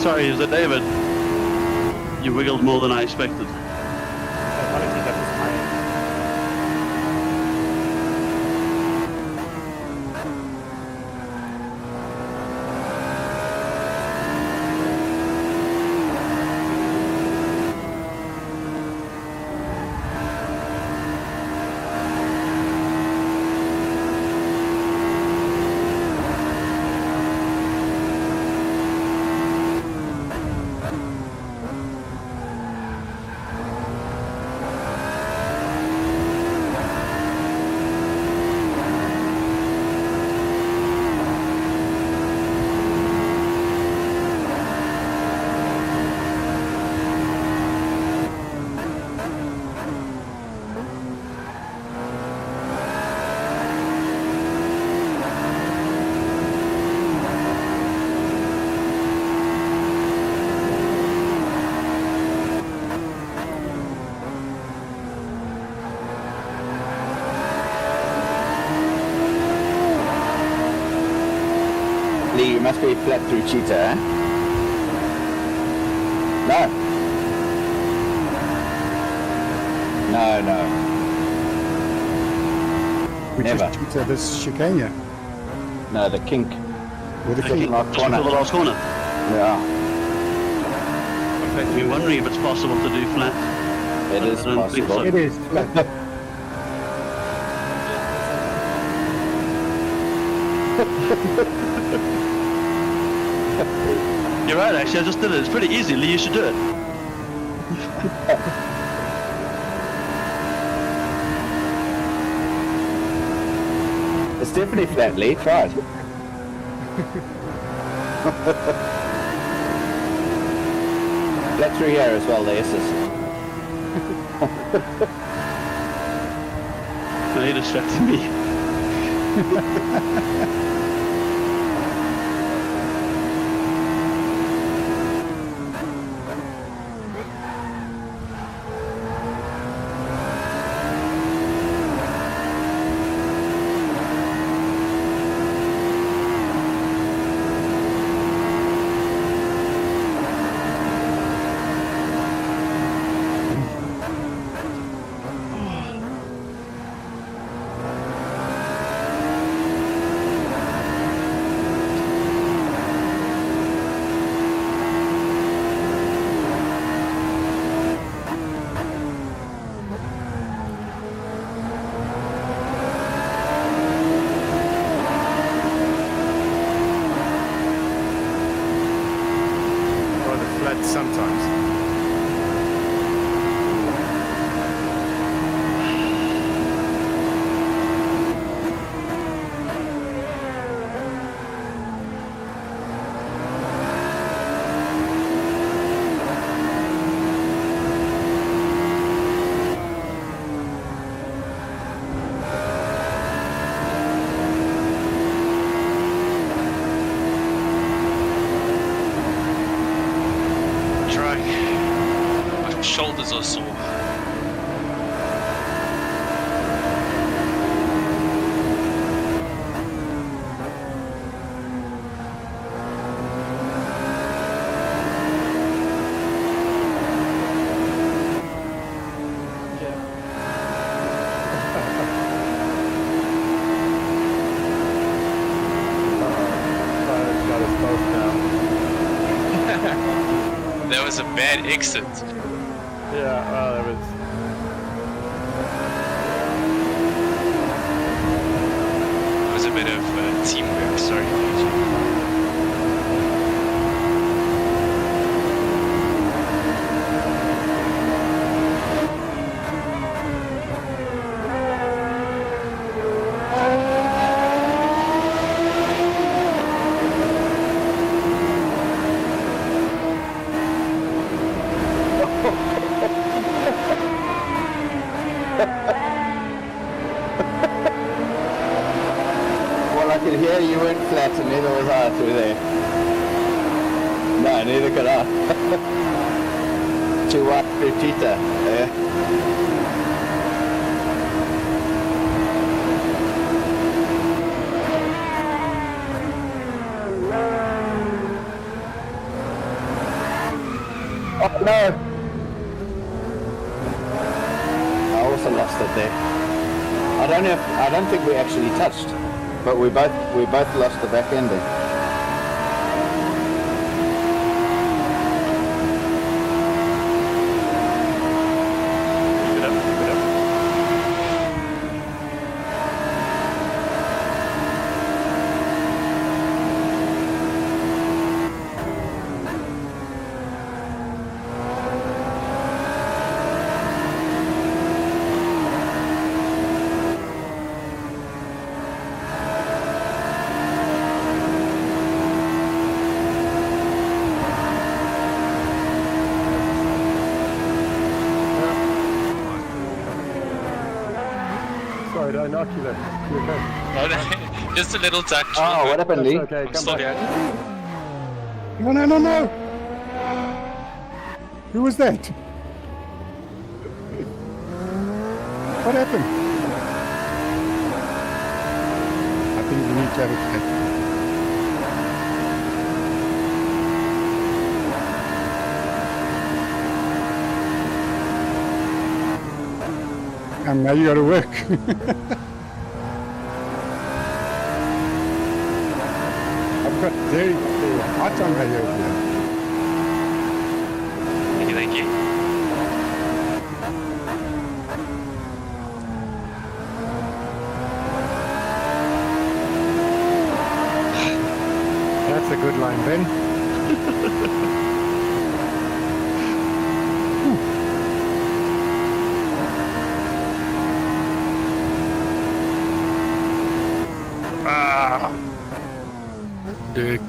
Sorry, is it David? You wiggled more than I expected. Apologies, that was my Lee, you must be flat through Cheetah, eh? No. No. Which Never. is Cheetah, this chicane here. No, the kink. With the Okay, kink. Last for corner. the last corner. Yeah, I've been wondering if it's possible to do flat. it but is I don't think possible. so. It is flat. You're right, actually, I just did it. It's pretty easy. Lee, you should do it. It's definitely flat, Lee. Try it. Flat through here as well, the S's. No, you distracted me. was a bad exit. Yeah, well, it was. It was a bit of teamwork, sorry. Luigi. Well, I could hear you went flat, and neither was I through there. No, neither could I. Too white for Tita. Yeah. Oh no! I also lost it there. I don't think we actually touched, but we both lost the back ending. Keep it up, keep it up. Sorry, did I knock you there? You okay? No, no, just a little touch. Oh, what happened, Lee? Okay, I'm come still back. here. No, no, no, no! Who was that? What happened? I think we need to have a chat. And now you gotta work. I've got very hot on my here. Thank you, thank you. That's a good line, Ben.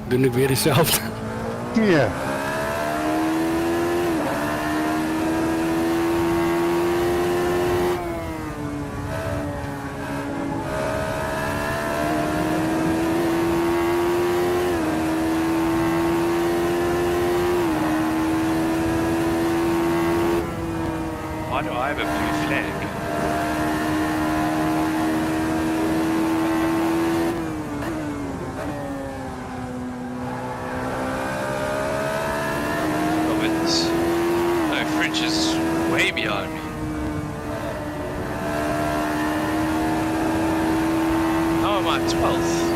Doen ik weer hetzelfde. Ja. Why do I have a blue flag? No, French is way behind me. How am I 12th?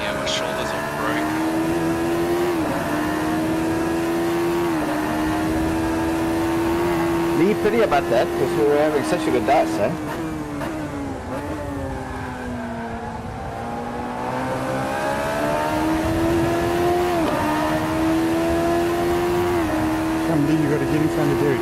My shoulders are broken. Lee, pity about that, because we were having such a good dice, eh? Come, Lee, you gotta get in front of Derek.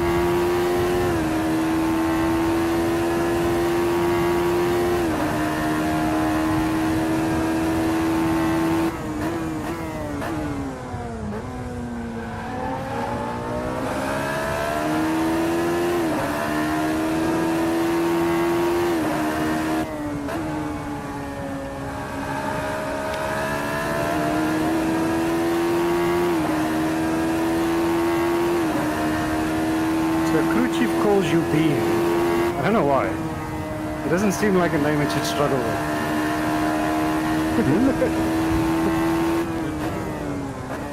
calls you Bean. I don't know why. It doesn't seem like a name it should struggle with.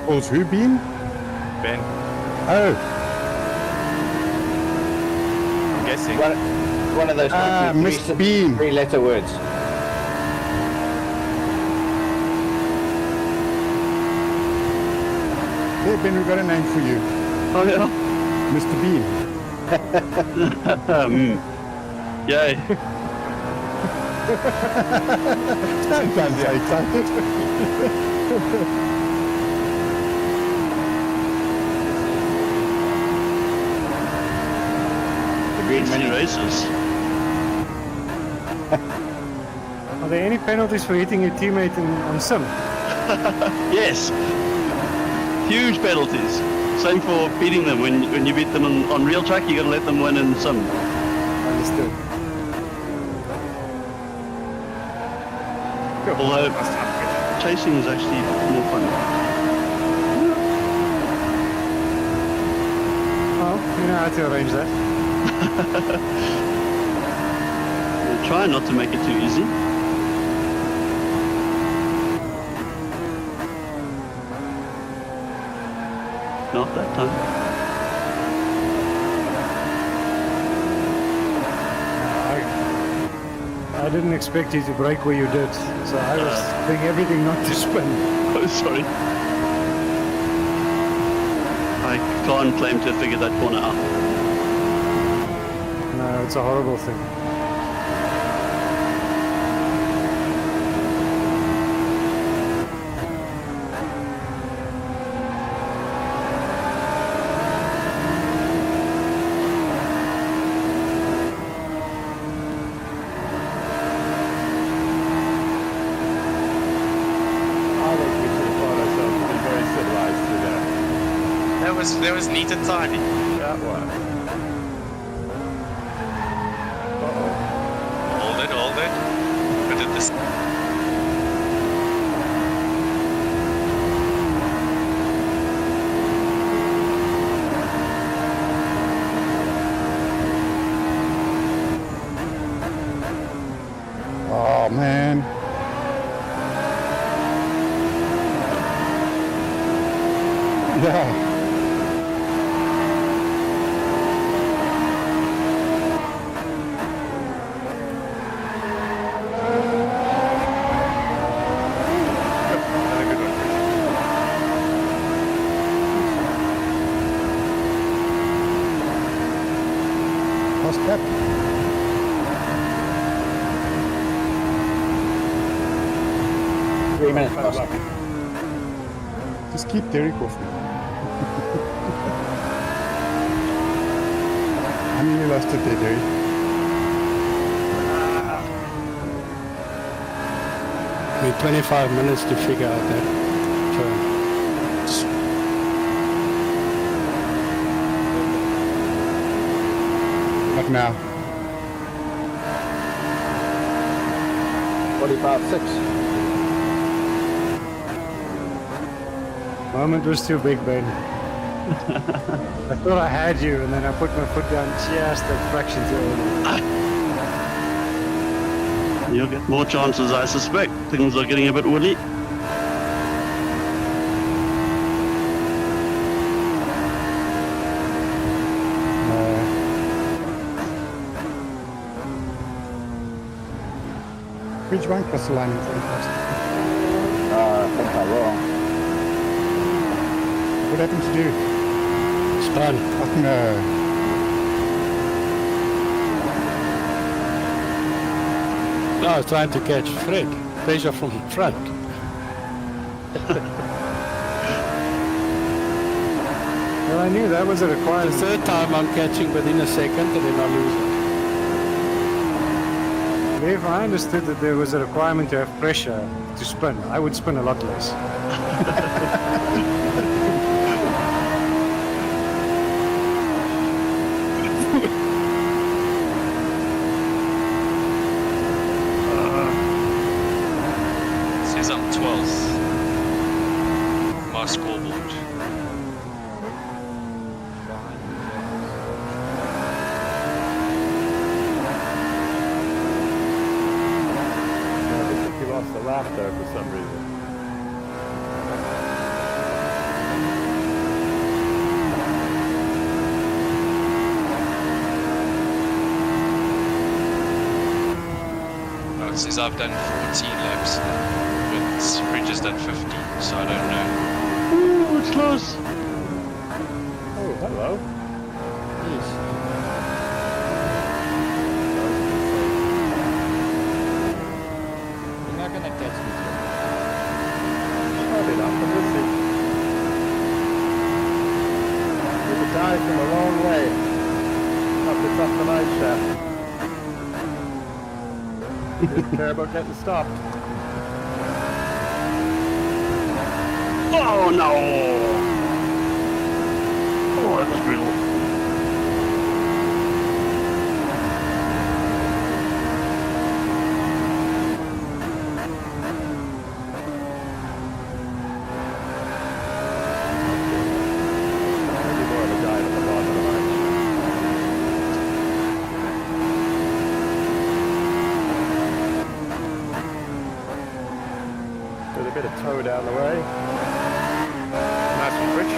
Calls who Bean? Ben, Oh, I'm guessing. One of those Mr. Bean. three-letter words. Hey Ben, we got a name for you. Oh yeah. Mr. Bean. Yay. Sometimes I excited. The green Many mini. races. Are there any penalties for hitting your teammate on sim? Yes. Huge penalties. Same for beating them. When you beat them on real track, you got to let them win in sim. Understood. Although chasing is actually more fun. Well, you know how to arrange that. We'll try not to make it too easy. Not that time. I didn't expect you to break where you did, so I was doing everything not to spin. Oh, sorry. I can't claim to have figured that corner out. No, it's a horrible thing. I think we should have taught ourselves to be very civilized today. That was neat and tidy. That was. Hold it. But at this. Oh man. Yeah. Another good one, Chris. Lost cap. 3 minutes past. Just keep Derek off me. I nearly lost it there, Derek. We need 25 minutes to figure out that turn. Not now. 45.6. Moment was too big, Ben. I thought I had you, and then I put my foot down just a fraction too early. You'll get more chances, I suspect. Things are getting a bit woolly. Which one crossed the line in front of us? I think I will. What happened to do? Spun. Oh no. No, I was trying to catch Fred. Pressure from the front. Well, I knew that was a The requirement. third time I'm catching within a second and then I lose it. If I understood that there was a requirement to have pressure to spin, I would spin a lot less. It says I'm 12th. My scoreboard. lost a lap there for some reason. Oh, it says I've done 14 laps, but Fridge has done 15, so I don't know. Ooh, it's close. Oh, hello. You're not gonna catch me. Probably not, but we'll see. There's a guy from a long way up the top of the mine shaft. Didn't care about getting stopped. Oh no! Oh, that was brutal. Maybe more of a guy at the bottom of the mine shaft. With a bit of tow down the way. Nice one, Fridge.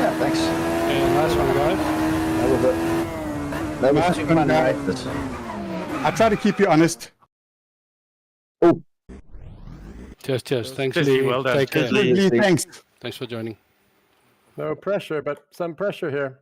Yeah, thanks. Yeah, nice one, guys. That was Nice too one, fun, guys. right? This. I try to keep you honest. Cheers. Thanks, Jesse, Lee. well done. Take care. Lee. Lee, thanks. Thanks for joining. No pressure, but some pressure here.